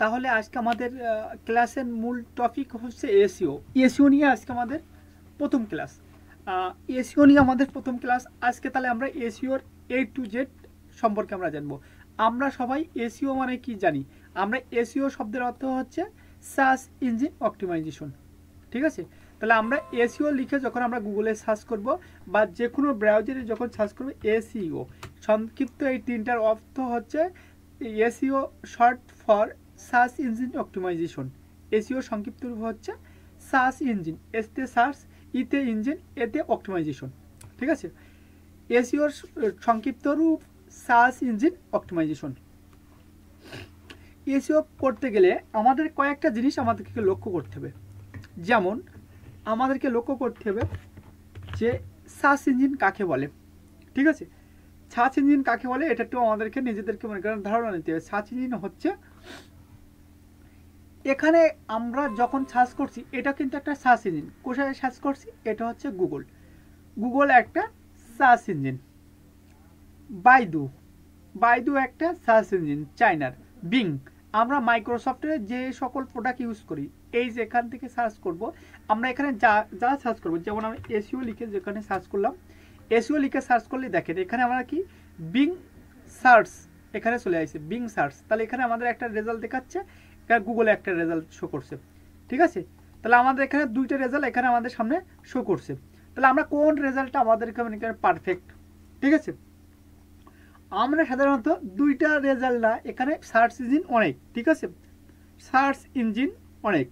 তাহলে আজকে আমাদের ক্লাসের মূল টপিক হচ্ছে এসইও। এসইও নিয়ে আজকে আমাদের প্রথম ক্লাস। এসইও নিয়ে আমাদের প্রথম ক্লাস আজকে। তাহলে আমরা এসইওর A to Z সম্পর্কে আমরা জানবো। আমরা সবাই এসইও মানে কি জানি? আমরা এসইও শব্দের অর্থ হচ্ছে সার্চ ইঞ্জিন অপটিমাইজেশন। ঠিক আছে, তাহলে আমরা এসইও লিখে যখন আমরা গুগলে সার্চ করব বা যে কোনো ব্রাউজারে যখন সার্চ করব, এসইও সংক্ষিপ্ত এই তিনটার অর্থ হচ্ছে SEO short for search engine optimization. SEO সংক্ষিপ্ত রূপ হচ্ছে সার্চ ইঞ্জিন, এতে সার্চ, ইতে ইঞ্জিন, এতে অপটিমাইজেশন। ঠিক আছে, এসইওর সংক্ষিপ্ত রূপ সার্চ ইঞ্জিন অপটিমাইজেশন। এসইও করতে গেলে আমাদের কয়েকটা জিনিস আমাদেরকে লক্ষ্য করতে হবে। যেমন আমাদেরকে লক্ষ্য করতে হবে যে সার্চ ইঞ্জিন কাকে বলে। ঠিক আছে, সার্চ ইঞ্জিন কাকে বলে এটা একটু আমাদেরকে নিজেদেরকে মনে করেন ধারণা নিতে হবে। সার্চ ইঞ্জিন হচ্ছে, এখানে আমরা যখন সার্চ করছি এটা কিন্তু একটা সার্চ ইঞ্জিন। কোথায় সার্চ করছি? এটা হচ্ছে গুগল। গুগল একটা সার্চ ইঞ্জিন। বাইদু একটা সার্চ ইঞ্জিন চায়নার। বিং, আমরা মাইক্রোসফটের যে সকল প্রোডাক্ট ইউজ করি, এই যে এখান থেকে সার্চ করব, আমরা এখানে যা সার্চ করব, যেমন আমরা এসইও লিখে যেখানে সার্চ করলাম, এসইও লিখে সার্চ করলে দেখেন এখানে আমরা কি বিং সার্চ এখানে চলে আসছে, বিং সার্চ। তাহলে এখানে আমাদের একটা রেজাল্ট দেখাচ্ছে, এখানে গুগলে একটা রেজাল্ট শো করছে। ঠিক আছে, তাহলে আমাদের এখানে দুইটা রেজাল্ট এখানে আমাদের সামনে শো করছে। তাহলে আমরা কোন রেজাল্টটা আমাদের এখানে পারফেক্ট? ঠিক আছে, আমরা সাধারণত দুইটা রেজাল্ট না, এখানে সার্চ ইঞ্জিন অনেক। ঠিক আছে, সার্চ ইঞ্জিন অনেক।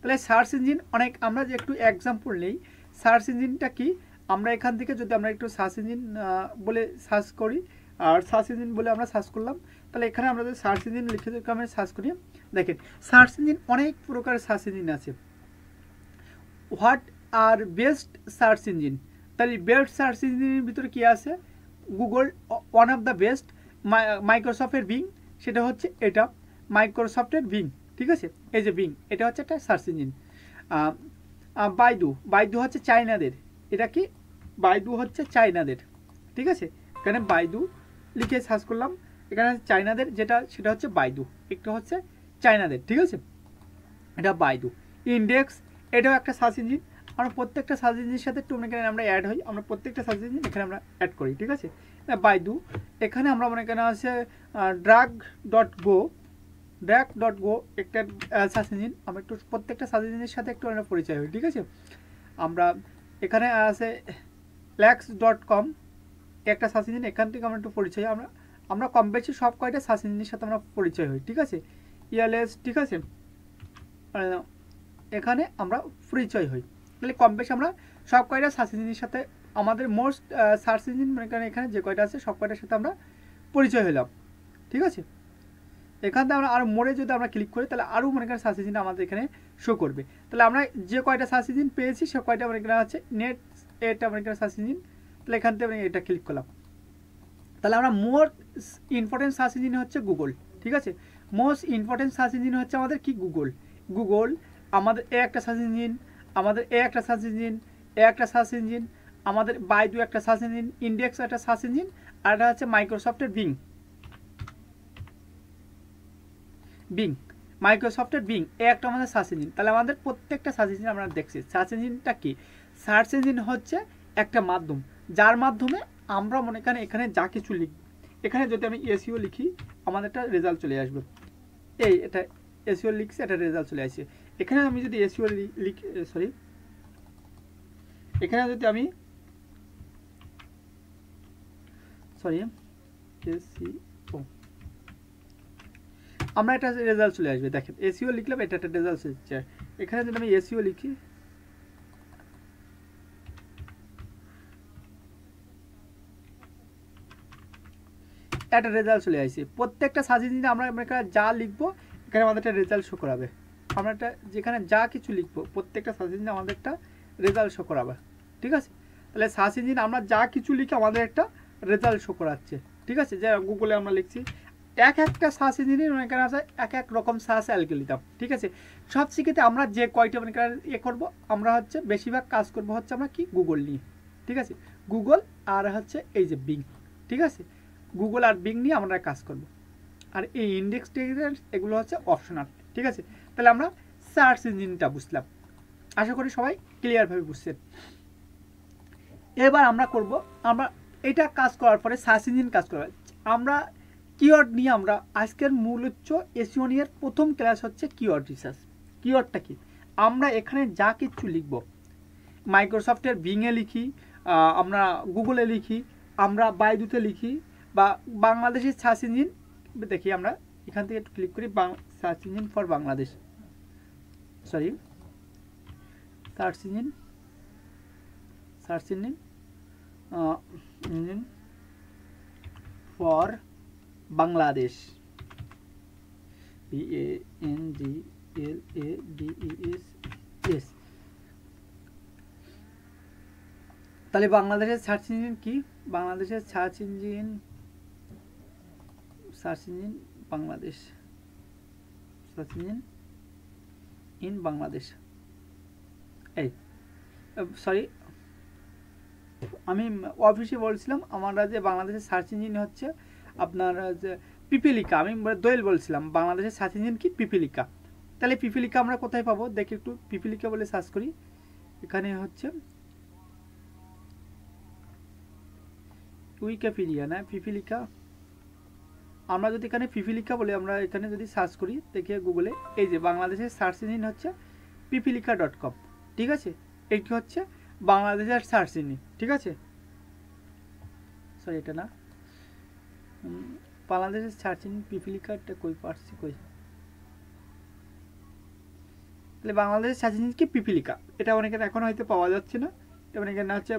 তাহলে সার্চ ইঞ্জিন অনেক, আমরা যে একটু এক্সাম্পল নেই। সার্চ ইঞ্জিনটা কি? আমরা এখান থেকে যদি আমরা একটু সার্চ ইঞ্জিন বলে সার্চ করি, আর সার্চ ইঞ্জিন বলে আমরা সার্চ করলাম, তাহলে এখানে আমরা যদি সার্চ ইঞ্জিন লিখে যদি আমরা সার্চ করি, দেখেন সার্চ ইঞ্জিন অনেক প্রকারের সার্চ ইঞ্জিন আছে। What are best search engine? তাহলে বেস্ট সার্চ ইঞ্জিনের ভিতরে কি আছে? Google one of the best, মাইক্রোসফটের বিং, সেটা হচ্ছে এটা মাইক্রোসফটের বিং। ঠিক আছে, এই যে বিং, এটা হচ্ছে একটা সার্চ ইঞ্জিন। বাইদু হচ্ছে চায়নাদের। এটা কি? বাইদু হচ্ছে চায়নাদের। ঠিক আছে, এখানে বাইদু লিখে সার্চ করলাম, এখানে চায়নাদের যেটা সেটা হচ্ছে বাইদু, একটা হচ্ছে চায়নাদের। ঠিক আছে, এটা বাইদু। ইন্ডেক্স, এটাও একটা সার্চ ইঞ্জিন। আমরা প্রত্যেকটা সার্চ ইঞ্জিনের সাথে একটু মনে করেন আমরা অ্যাড হই, আমরা প্রত্যেকটা সার্চ ইঞ্জিন এখানে আমরা অ্যাড করি। ঠিক আছে, বাইদু। এখানে আমরা মনে করেন আছে drag.go একটা সার্চ ইঞ্জিন। আমরা একটু প্রত্যেকটা সার্চ ইঞ্জিনের সাথে একটু আমরা পরিচয় হই। ঠিক আছে, আমরা এখানে আছে lax.com একটা সার্চ ইঞ্জিন, এখান থেকে আমরা একটু পরিচয়, আমরা কম বেশি সব কয়টা সার্চ ইঞ্জিনের সাথে আমরা পরিচয় হই। ঠিক আছে, ELS। ঠিক আছে, এখানে আমরা পরিচয় হই। তাহলে কম বেশি আমরা সব কয়টা সার্চ ইঞ্জিনের সাথে, আমাদের মোস্ট সার্চ ইঞ্জিন মানে এখানে যে কয়টা আছে সব কয়টার সাথে আমরা পরিচয় হলাম। ঠিক আছে, এখান থেকে আমরা আরও মোড়ে যদি আমরা ক্লিক করি, তাহলে আরও মনে করেন সার্চ ইঞ্জিন আমাদের এখানে শো করবে। তাহলে আমরা যে কয়টা সার্চ ইঞ্জিন পেয়েছি সে কয়টা মনে করেন আছে নেট, এটা মনে করেন সার্চ ইঞ্জিন। তাহলে এখান থেকে এটা ক্লিক করলাম, তাহলে আমরা মোর ইম্পর্টেন্ট সার্চ ইঞ্জিন হচ্ছে গুগল। ঠিক আছে, মোস্ট ইম্পর্টেন্ট সার্চ ইঞ্জিন হচ্ছে আমাদের কি? গুগল আমাদের একটা সার্চ ইঞ্জিন, আমাদের একটা সার্চ ইঞ্জিন, একটা সার্চ ইঞ্জিন, আমাদের বাইদু একটা সার্চ ইঞ্জিন, ইন্ডেক্স একটা সার্চ ইঞ্জিন, আর এটা হচ্ছে মাইক্রোসফটের বিং। মাইক্রোসফটের বিং একটা আমাদের সার্চ ইঞ্জিন। তাহলে আমাদের প্রত্যেকটা সার্চ ইঞ্জিন আমরা দেখছি। সার্চ ইঞ্জিনটা কি? সার্চ ইঞ্জিন হচ্ছে একটা মাধ্যম, যার মাধ্যমে আমরা মনে করেন এখানে যা কিছু লিখব, এখানে যদি আমি এসইও লিখি আমাদের একটা রেজাল্ট চলে আসবে। এটা এসইও লিখছি, একটা রেজাল্ট চলে আসছে। এখানে আমি যদি এসইও এখানে যদি আমি এসইও, আমরা একটা রেজাল্ট চলে আসবে। দেখেন এসইও লিখলাম, এটা একটা রেজাল্ট এসেছে। এখানে যদি আমি এসইও লিখি, একটা রেজাল্ট চলে আসছে। প্রত্যেকটা সার্চ ইঞ্জিনে আমরা যা লিখবো এখানে আমাদের একটা রেজাল্ট শো করাবে। আমরা একটা যেখানে যা কিছু লিখবো প্রত্যেকটা সার্চ ইঞ্জিনে আমাদের একটা রেজাল্ট শো করাবে। ঠিক আছে, তাহলে সার্চ ইঞ্জিন আমরা যা কিছু লিখে আমাদের একটা রেজাল্ট শো করাচ্ছে। ঠিক আছে, যে গুগলে আমরা লিখছি, একটা সার্চ ইঞ্জিনের এখানে আছে এক রকম সার্চ অ্যালগরিদম। ঠিক আছে, সব শিখেতে আমরা যে কয়টা করবো, আমরা হচ্ছে বেশিরভাগ কাজ করবো হচ্ছে আমরা কি? গুগল নিয়ে। ঠিক আছে, গুগল আর হচ্ছে এই যে বিং। ঠিক আছে, গুগল আর বিং নিয়ে আমরা কাজ করব। আর এই ইন্ডেক্স টেক্সট এগুলো হচ্ছে অপশনাল। ঠিক আছে, তাহলে আমরা সার্চ ইঞ্জিনটা বুঝলাম, আশা করি সবাই ক্লিয়ারভাবে বুঝছেন। এবার আমরা করব, আমরা এটা কাজ করার পরে সার্চ ইঞ্জিন কাজ করবে। আমরা কিওয়ার্ড নিয়ে আমরা আজকের মূল হচ্ছে এসইও নিয়ে প্রথম ক্লাস হচ্ছে কিওয়ার্ড রিসার্চ। কিওয়ার্ডটা কি? আমরা এখানে যা কিছু লিখব, মাইক্রোসফটের বিংয়ে লিখি, আমরা গুগলে লিখি, আমরা বাইদুতে লিখি, বা বাংলাদেশের সার্চ ইঞ্জিন দেখি, আমরা এখান থেকে একটু ক্লিক করি, search engine for Bangladesh, sorry search engine engine for Bangladesh, BANGLADES। তাহলে বাংলাদেশের সার্চ ইঞ্জিন কি? বাংলাদেশের search engine Bangladesh, search engine in Bangladesh. এই সরি, আমি অফিসে বলছিলাম আমরা যে বাংলাদেশের সার্চ ইঞ্জিন হচ্ছে আপনার যে পিপিলিকা, আমি দোয়েল বলছিলাম বাংলাদেশের সার্চ ইঞ্জিন কি? পিপিলিকা। তাহলে পিপিলিকা আমরা কোথায় পাবো দেখি, একটু পিপিলিকা বলে সার্চ করি। এখানে হচ্ছে উইকিপিডিয়া না, পিপিলিকা। আমরা যদি এখানে পিপিলিকা বলে আমরা এখানে যদি সার্চ করি দেখি গুগলে, এই যে বাংলাদেশের সার্চ ইঞ্জিন হচ্ছে পিপিলিকা.com। ঠিক আছে, এটি হচ্ছে বাংলাদেশের সার্চ ইঞ্জিন। ঠিক আছে, সরি এটা না, বাংলাদেশের সার্চ ইঞ্জিন পিপিলিকাটা কই পারছি কই, তাহলে বাংলাদেশের সার্চ ইঞ্জিন কি? পিপিলিকা। এটা অনেকের এখন হয়তো পাওয়া যাচ্ছে না, এবং এখানে হচ্ছে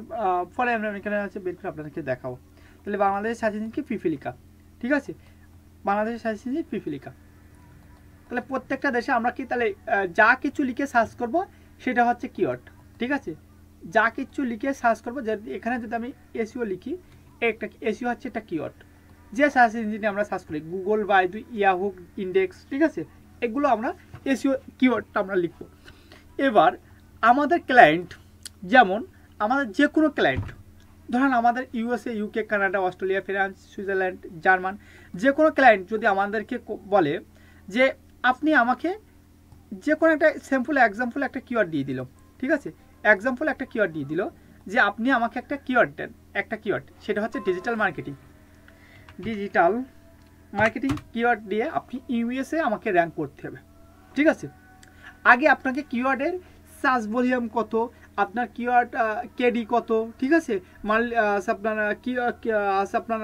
ফলে আমরা এখানে হচ্ছে বের করে আপনাদেরকে দেখাবো। তাহলে বাংলাদেশের সার্চ ইঞ্জিন কি? পিপিলিকা। ঠিক আছে, বাংলাদেশের সার্চ ইঞ্জিন পিপিলিকা। তাহলে প্রত্যেকটা দেশে আমরা কি তাহলে যা কিছু লিখে সার্চ করব সেটা হচ্ছে কিওয়ার্ড। ঠিক আছে, যা কিছু লিখে সার্চ করবো, এখানে যদি আমি এসইও লিখি, একটা এসইও হচ্ছে একটা কিওয়ার্ড। যে সার্চ ইঞ্জিনে আমরা সার্চ করি, গুগল, বাইদু, ইয়াহু, ইন্ডেক্স, ঠিক আছে, এগুলো আমরা এসইও কিওয়ার্ডটা আমরা লিখব। এবার আমাদের ক্লায়েন্ট, যেমন আমাদের যে কোনো ক্লায়েন্ট, ধরেন আমাদের USA, UK, Canada, Australia, France, Switzerland, German, যে কোনো ক্লায়েন্ট যদি আমাদেরকে বলে যে আপনি আমাকে যে কোনো একটা সিম্পল এক্সাম্পল একটা কিওয়ার্ড দিয়ে দিল, ঠিক আছে, এক্সাম্পল একটা কিওয়ার্ড দিয়ে দিল যে আপনি আমাকে একটা কিওয়ার্ড দেন, একটা কিওয়ার্ড, সেটা হচ্ছে digital marketing. Digital marketing keyword দিয়ে আপনি ইউএসএ আমাকে র্যাঙ্ক করতে হবে। ঠিক আছে, আগে আপনাকে কিওয়ার্ডের সার্চ ভলিউম কত, আপনার কিওয়ার্ড কেডি কত, ঠিক আছে, আপনার আপনার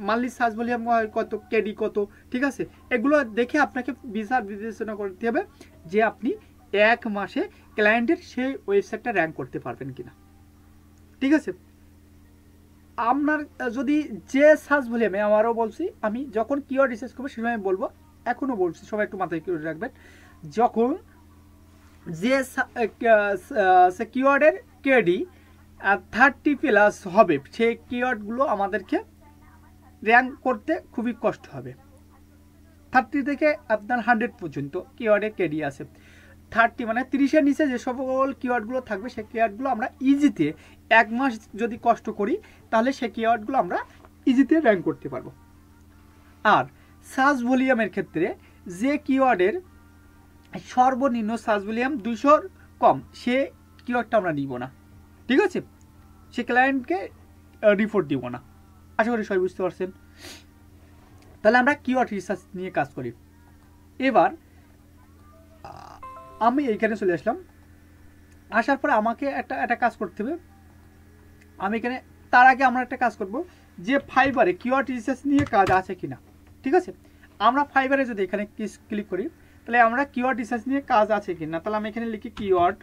মান্থলি সার্চ ভলিউম কত, কেডি কত, ঠিক আছে, এগুলো দেখে আপনাকে বিবেচনা করতে হবে যে আপনি এক মাসে ক্লায়েন্টের সেই ওয়েবসাইটটা র্যাঙ্ক করতে পারবেন কিনা। ঠিক আছে, আপনার যদি যে সার্চ ভলিউমে, আমারও বলছি, আমি যখন কিওয়ার্ড রিসার্চ করবো সেই সময় বলবো, এখনও বলছি, সবাই একটু মাথায় রাখবেন, যখন যে কিওয়ার্ডের কেডি 30+ হবে, সেই কিওয়ার্ডগুলো আমাদেরকে র্যাঙ্ক করতে খুবই কষ্ট হবে। 30 থেকে আপনার 100 পর্যন্ত কিওয়ার্ডের কেডি আছে। 30 মানে 30-এর নিচে যে সকল কিওয়ার্ডগুলো থাকবে সেই কিওয়ার্ডগুলো আমরা ইজিতে এক মাস যদি কষ্ট করি তাহলে সেই কিওয়ার্ডগুলো আমরা ইজিতে র্যাঙ্ক করতে পারবো। আর সার্চ ভলিউমের ক্ষেত্রে যে কিওয়ার্ডের সর্বনিম্ন সার্চ ভলিউম 200-র কম, সে কিওয়ার্ডটা আমরা নিব না। ঠিক আছে, সে ক্লায়েন্টকে রিপোর্ট দিব না। আশা করি সবাই বুঝতে পারছেন। তাহলে আমরা কিওয়ার্ড রিসার্চ নিয়ে কাজ করি। এবার আমি এইখানে চলে আসলাম, আসার পরে আমাকে একটা কাজ করতে হবে। আমি এখানে তার আগে আমরা একটা কাজ করব যে ফাইবারে কিওয়ার্ড রিসার্চ নিয়ে কাজ আছে কিনা। ঠিক আছে, আমরা ফাইবারে যদি এখানে ক্লিক করি তাহলে আমরা কিওয়ার্ড রিসার্চ নিয়ে কাজ আছে কিনা, তাহলে আমি এখানে লিখি কিওয়ার্ড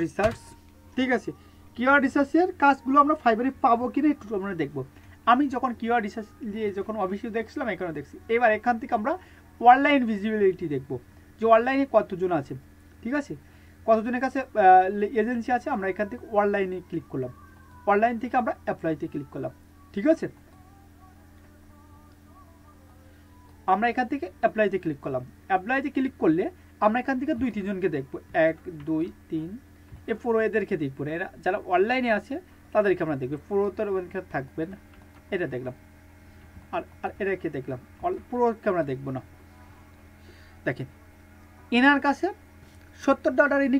রিসার্চ। ঠিক আছে, কিওয়ার্ড রিসার্চের কাজগুলো আমরা ফাইবারে পাবো কিনা একটু আমরা দেখবো। আমি যখন কিওয়ার্ড রিসার্চ দিয়ে যখন অফিসে দেখছিলাম, এখানে দেখছি। এবার এখান থেকে আমরা অনলাইন ভিজিবিলিটি দেখবো যে অনলাইনে কতজন আছে। ঠিক আছে, কতজনের কাছে এজেন্সি আছে, আমরা এখান থেকে অনলাইনে ক্লিক করলাম, অনলাইন থেকে আমরা অ্যাপ্লাইতে ক্লিক করলাম। ঠিক আছে, আমরা এখান থেকে অ্যাপ্লাইতে ক্লিক করলাম। অ্যাপ্লাইতে ক্লিক করলে আমরা এখান থেকে 2-3 জনকে দেখবো, 1 2 3, এ পুরো এদেরকে দেখবো। এরা যারা অনলাইনে আছে তাদেরকে আমরা দেখবো, পুরো তো থাকবেন। এটা দেখলাম, আর এটাকে দেখলাম, পুরোকে আমরা দেখবো না। দেখেন এনার কাছে $70 ইনি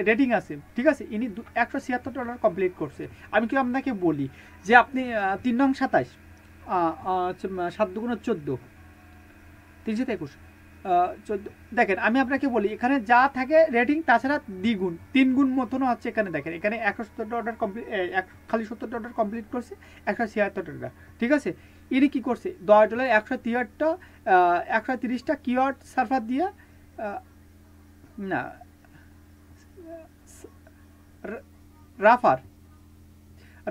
রেটিং আছে, ঠিক আছে, ইনি $176 কমপ্লিট করছে। আমি কি আপনাকে বলি যে আপনি 3 নং 27 7 দুগুণ 14 321 14, দেখেন আমি আপনাকে বলি এখানে যা থাকে রেটিং তাছাড়া দ্বিগুণ 3 গুণ মতনও হচ্ছে। এখানে দেখেন এখানে $170 কমপ্লিট, খালি $70 কমপ্লিট করছে, $176, ঠিক আছে। ইনি কি করছে $10 130টা কিওয়ার্ড সার্ভার দিয়ে না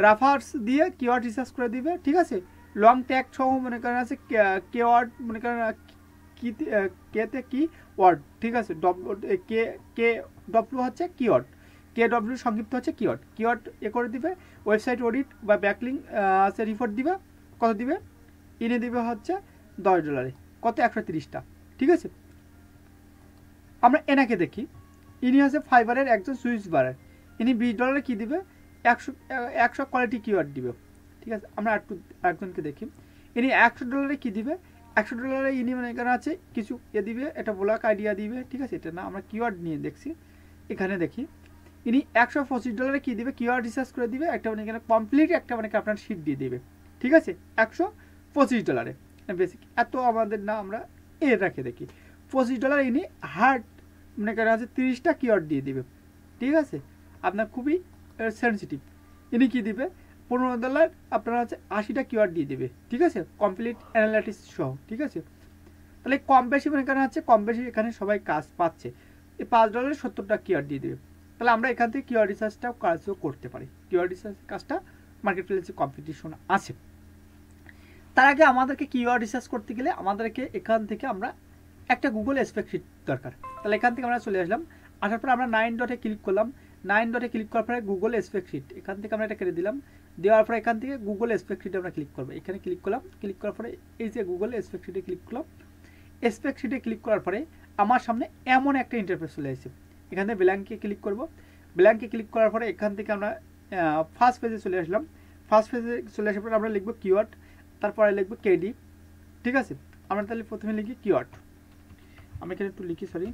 রাফার্স দিয়ে কিওয়ার্ড রিসার্চ করে দিবে, ঠিক আছে। লং ট্যাগ সহ মনে করেন আছে কেওয়ার্ড, মনে করেন কেতে কি ওয়ার্ড, ঠিক আছে। কে ডব্লিউ হচ্ছে কিওয়ার্ড, কে ডব্লিউ সংক্ষিপ্ত হচ্ছে কিওয়ার্ড করে দিবে। ওয়েবসাইট অডিট বা ব্যাকলিং আছে রিপোর্ট দিবে, কত দিবে, ইনে দিবে হচ্ছে $10, কত 130টা, ঠিক আছে। আমরা এনাকে দেখি, ইনি হচ্ছে ফাইবারের একজন সুইচ বারার, ইনি $20 কি দিবে, 100 কোয়ালিটি কিওয়ার্ড দিবে, ঠিক আছে। আমরা একজনকে দেখি, ইনি $100 কি দিবে, $100 ইনি মানে এখানে আছে কিছু দিবে, এটা ব্লক আইডিয়া দিবে, ঠিক আছে। এটা না আমরা কিওয়ার্ড নিয়ে দেখছি, এখানে দেখি ইনি $125 কি দিবে, কিওয়ার্ড রিসার্চ করে দিবে, একটা মানে এখানে কমপ্লিট একটা মানে আপনার শিট দিয়ে দিবে, ঠিক আছে, $125 বেসিক। এত আমাদের না, আমরা রাখে দেখি $25 ইনি হার্ড মনে করেন আছে 30টা কিওয়ার্ড দিয়ে দিবে, ঠিক আছে। আপনার খুবই সেন্সিটিভ, ইনি কি দিবে $15 আপনারা হচ্ছে 80টা কিওয়ার্ড দিয়ে দেবে, ঠিক আছে, কমপ্লিট অ্যানালাইটিক্স সহ, ঠিক আছে। তাহলে কম বেশি মনে করেন হচ্ছে কম বেশি এখানে সবাই কাজ পাচ্ছে, এই $5 70টা কিওয়ার্ড দিয়ে দেবে। তাহলে আমরা এখান থেকে কিওয়ার্ড রিসার্চটাও কাজও করতে পারি, কিওয়ার্ড রিসার্চ কাজটা মার্কেট প্লেসে কম্পিটিশন আছে। তার আগে আমাদেরকে কিওয়ার্ড রিসার্চ করতে গেলে আমাদেরকে এখান থেকে আমরা একটা গুগল স্প্রেডশিট দরকার। তাহলে এখান থেকে আমরা চলে আসলাম, আসার পর আমরা 9 ডটে ক্লিক করলাম, 9 ডটে ক্লিক করার পরে গুগল স্প্রেডশিট এখান থেকে আমরা এটা কেটে দিলাম, দেওয়ার পরে এখান থেকে গুগল স্প্রেডশিটে আমরা ক্লিক করবো, এখানে ক্লিক করলাম, ক্লিক করার পরে এই যে গুগল স্প্রেডশিটে ক্লিক করলাম, স্প্রেডশিটে ক্লিক করার পরে আমার সামনে এমন একটা ইন্টারফেস চলে আসছে। এখান থেকে ব্ল্যাঙ্কে ক্লিক করব, ব্ল্যাঙ্কে ক্লিক করার পরে এখান থেকে আমরা ফার্স্ট পেজে চলে আসলাম, ফার্স্ট পেজে চলে আসার পরে আমরা লিখবো কিওয়ার্ড, তারপরে লিখবো কেডি, ঠিক আছে। আমরা তাহলে প্রথমে লিখি কিওয়ার্ড, আমি এখানে একটু লিখি, সরি,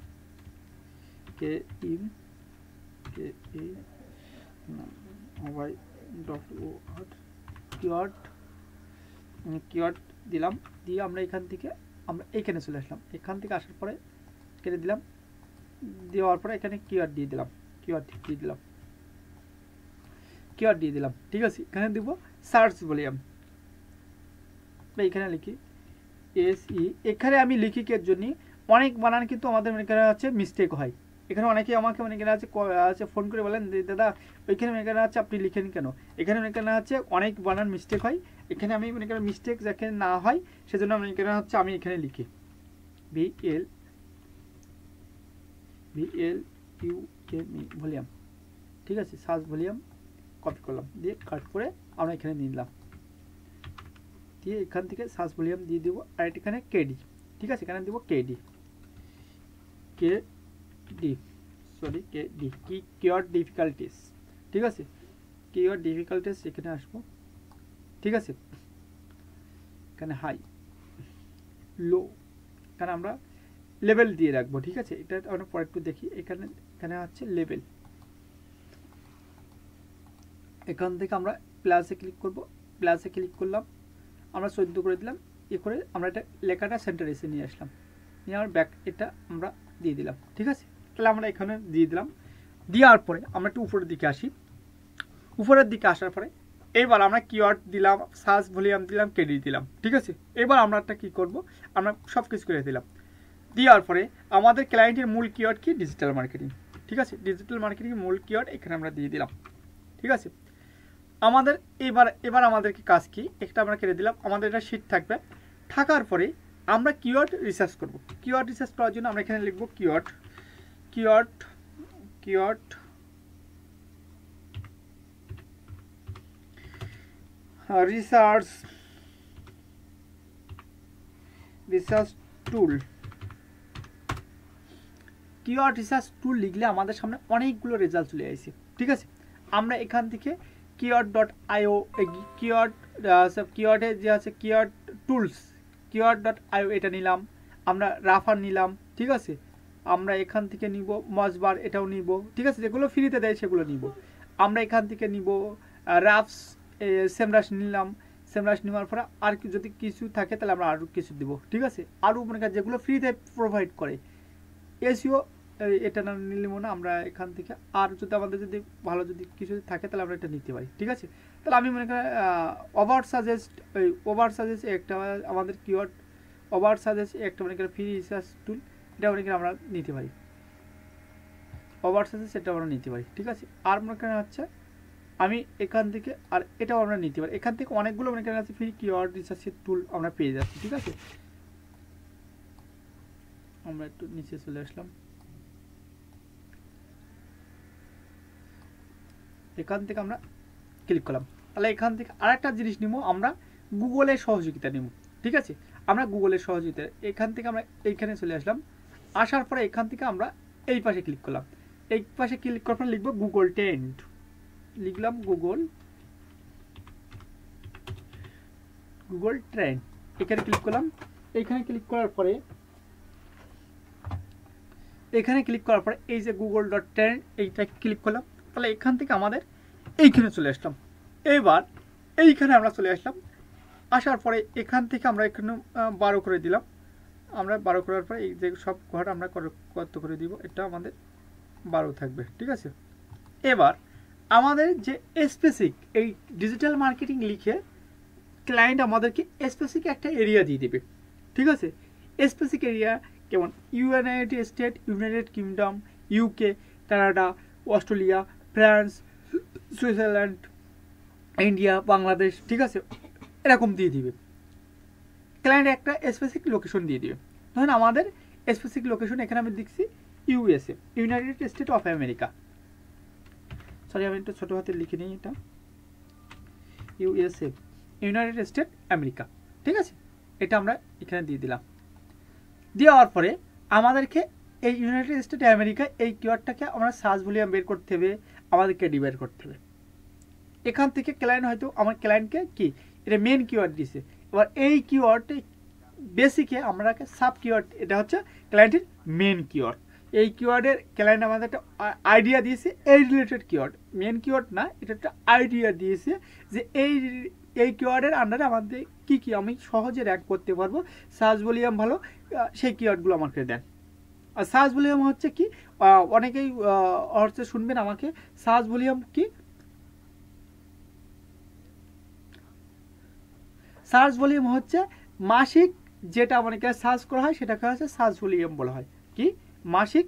কিওয়ার্ড দিলাম, দিয়ে আমরা এখান থেকে আমরা এইখানে চলে আসলাম, এখান থেকে আসার পরে কেটে দিলাম, দেওয়ার পরে এখানে কিওয়ার্ড দিয়ে দিলাম, কিওয়ার্ড দিয়ে দিলাম, ঠিক আছে। এখানে দিব সার্চ ভলিউম, এখানে লিখি SE, এখানে আমি লিখি কে জন্য অনেক বানান কিন্তু আমাদের মনে করা আছে মিস্টেক হয়। এখানে অনেকে আমাকে মনে করা আছে ফোন করে বলেন দাদা ওইখানে মনে করা আছে আপনি লিখেন কেন, এখানে মনে করা আছে অনেক বানান মিস্টেক হয়, এখানে আমি মনে করা মিস্টেক যাতে না হয় সেজন্য মনে করা হচ্ছে আমি এখানে লিখি VLUME ভলিউম, ঠিক আছে। সার্চ ভলিউম কপি করলাম, দিয়ে কাট করে আমরা এখানে নিলাম, দিয়ে এখান থেকে সার্চ ভলিউম দিয়ে দেবো, আর এখানে কেডি, ঠিক আছে, এখানে দেবো কেডি, কি কিওয়ার্ড ডিফিকাল্টিস, ঠিক আছে, কিওয়ার্ড ডিফিকাল্টিস এখানে আসবো, ঠিক আছে। এখানে হাই লো, এখানে আমরা লেভেল দিয়ে রাখবো, ঠিক আছে। এটা আমরা পরে একটু দেখি, এখানে হচ্ছে লেভেল, এখান থেকে আমরা প্লাসে ক্লিক করব, প্লাসে ক্লিক করলাম, আমরা 14 করে দিলাম, করে আমরা এটা লেখাটা সেন্টারে এসে নিয়ে আসলাম, নিয়ে আমার ব্যাক এটা আমরা দিয়ে দিলাম, ঠিক আছে। তাহলে আমরা এখানে দিয়ে দিলাম, দেওয়ার পরে আমরা একটু উপরের দিকে আসি, উপরের দিকে আসার পরে এবার আমরা কিওয়ার্ড দিলাম, সার্চ ভলিউম দিলাম, কেডি দিলাম, ঠিক আছে। এবার আমরা একটা কী করবো, আমরা সব কিছু করে দিলাম, দেওয়ার পরে আমাদের ক্লায়েন্টের মূল কিওয়ার্ড কি ডিজিটাল মার্কেটিং, ঠিক আছে, ডিজিটাল মার্কেটিং মূল কিওয়ার্ড এখানে আমরা দিয়ে দিলাম, ঠিক আছে। আমাদের এবার আমাদেরকে কাজ কি, একটা আমরা কেটে দিলাম, আমাদের এটা শিট থাকবে, থাকার পরে আমরা কিওয়ার্ড রিসার্চ করব। কিওয়ার্ড রিসার্চ করার জন্য আমরা এখানে লিখব কিওয়ার্ড রিসার্চ টুল। কিওয়ার্ড রিসার্চ টুল লিখলে আমাদের সামনে অনেকগুলো রেজাল্ট চলে আসে, ঠিক আছে। আমরা এখান থেকে keyword.io, কিওয়ার্ডে যে আছে কিওয়ার্ড টুলস, keyword.io এটা নিলাম, আমরা রাফার নিলাম, ঠিক আছে। আমরা এখান থেকে নিব মজবার, এটাও নিব, ঠিক আছে, যেগুলো ফ্রিতে দেয় সেগুলো নিব। আমরা এখান থেকে নিব রাফস, সেমরাশ নিলাম, সেমরাশ নেওয়ার পরে আর যদি কিছু থাকে তাহলে আমরা আরও কিছু দিব, ঠিক আছে। আরও মনে করেন যেগুলো ফ্রিতে প্রোভাইড করে। এসইও এটা না নিলাম না, আমরা এখান থেকে আর যদি আমাদের যদি ভালো যদি কিছু থাকে তাহলে আমরা এটা নিতে পারি, ঠিক আছে। তাহলে আমি মনে করি ওভার সাজেস্ট একটা আমাদের কিওয়ার্ড, ওভার সাজেস্ট একটা মনে করি ফ্রি রিসার্চ টুল, এটা মনে করি আমরা নিতে পারি, ওভার সাজেস্ট এটা আমরা নিতে পারি, ঠিক আছে। আর মনে করেন হচ্ছে আমি এখান থেকে আর এটাও আমরা নিতে পারি, এখান থেকে অনেকগুলো মনে করেন আছে ফ্রি কিওয়ার্ড রিসার্চের টুল আমরা পেয়ে যাচ্ছি, ঠিক আছে। আমরা একটু নিচে চলে আসলাম, এখান থেকে আমরা ক্লিক করলাম। তাহলে এখান থেকে আরেকটা জিনিস নিব, আমরা গুগলের সহযোগিতা নিব, ঠিক আছে। আমরা গুগলের সহযোগিতা এখান থেকে আমরা এইখানে চলে আসলাম, আসার পরে এখান থেকে আমরা এই পাশে ক্লিক করলাম। এই পাশে ক্লিক করার পর লিখবো গুগল ট্রেন্ড, লিখলাম গুগল ট্রেন্ড, এখানে ক্লিক করলাম। এখানে ক্লিক করার পরে এই যে google.trend এইটা ক্লিক করলাম। তাহলে এখান থেকে আমাদের এইখানে চলে আসলাম। এবার এইখানে আমরা চলে আসলাম, আসার পরে এখান থেকে আমরা এখানে 12 করে দিলাম। আমরা 12 করার পরে এই যে সব ঘর আমরা কত করে দিব, এটা আমাদের 12 থাকবে, ঠিক আছে। এবার আমাদের যে স্পেসিফিক এই ডিজিটাল মার্কেটিং লিখে ক্লায়েন্ট আমাদেরকে স্পেসিফিক একটা এরিয়া দিয়ে দেবে, ঠিক আছে। স্পেসিফিক এরিয়া কেমন, United state, United kingdom, UK, Canada, Australia, France, Switzerland, India, Bangladesh, ঠিক আছে, এরকম দিয়ে দিবে। ক্লায়েন্ট একটা স্পেসিফিক লোকেশন দিয়ে দিবে। ধরেন আমাদের স্পেসিফিক লোকেশন এখানে আমি দেখছি USA, United state of America, sorry আমি একটু ছোটো হাতে লিখে নিই, এটা ইউএসএ, ইউনাইটেড স্টেট আমেরিকা, ঠিক আছে। এটা আমরা এখানে দিয়ে দিলাম। দেওয়ার পরে আমাদেরকে এই ইউনাইটেড স্টেট আমেরিকা এই কিওয়ার্ডটাকে আমরা সার্চ ভলিউম বের করতে হবে, আমাদেরকে ডিভাইড করতে হবে। এখান থেকে ক্লায়েন্ট হয়তো আমার ক্লায়েন্টকে কি এটা মেন কিওয়ার্ড দিয়েছে, এবার এই কিওয়ার্ডে বেসিকে আমরা সাব কিওয়ার্ড, এটা হচ্ছে ক্লায়েন্টের মেন কিওয়ার্ড। এই কিওয়ার্ডের ক্লায়েন্ট আমাদের একটা আইডিয়া দিয়েছে, এই রিলেটেড কিওয়ার্ড, মেন কিওয়ার্ড না, এটা একটা আইডিয়া দিয়েছে যে এই কিওয়ার্ডের আন্ডারে আমাদের কি কি আমি সহজে র্যাঙ্ক করতে পারবো, সার্চ ভলিউম ভালো, সেই কিওয়ার্ডগুলো আমাকে দেন। আর সার্চ ভলিউম হচ্ছে কি, অনেকেই হচ্ছে শুনবেন আমাকে, সার্চ ভলিউম কি, সার্চ ভলিউম হচ্ছে মাসিক যেটা অনেকে সার্চ করা হয় সেটাকে হচ্ছে সার্চ ভলিউম বলা হয়, কি মাসিক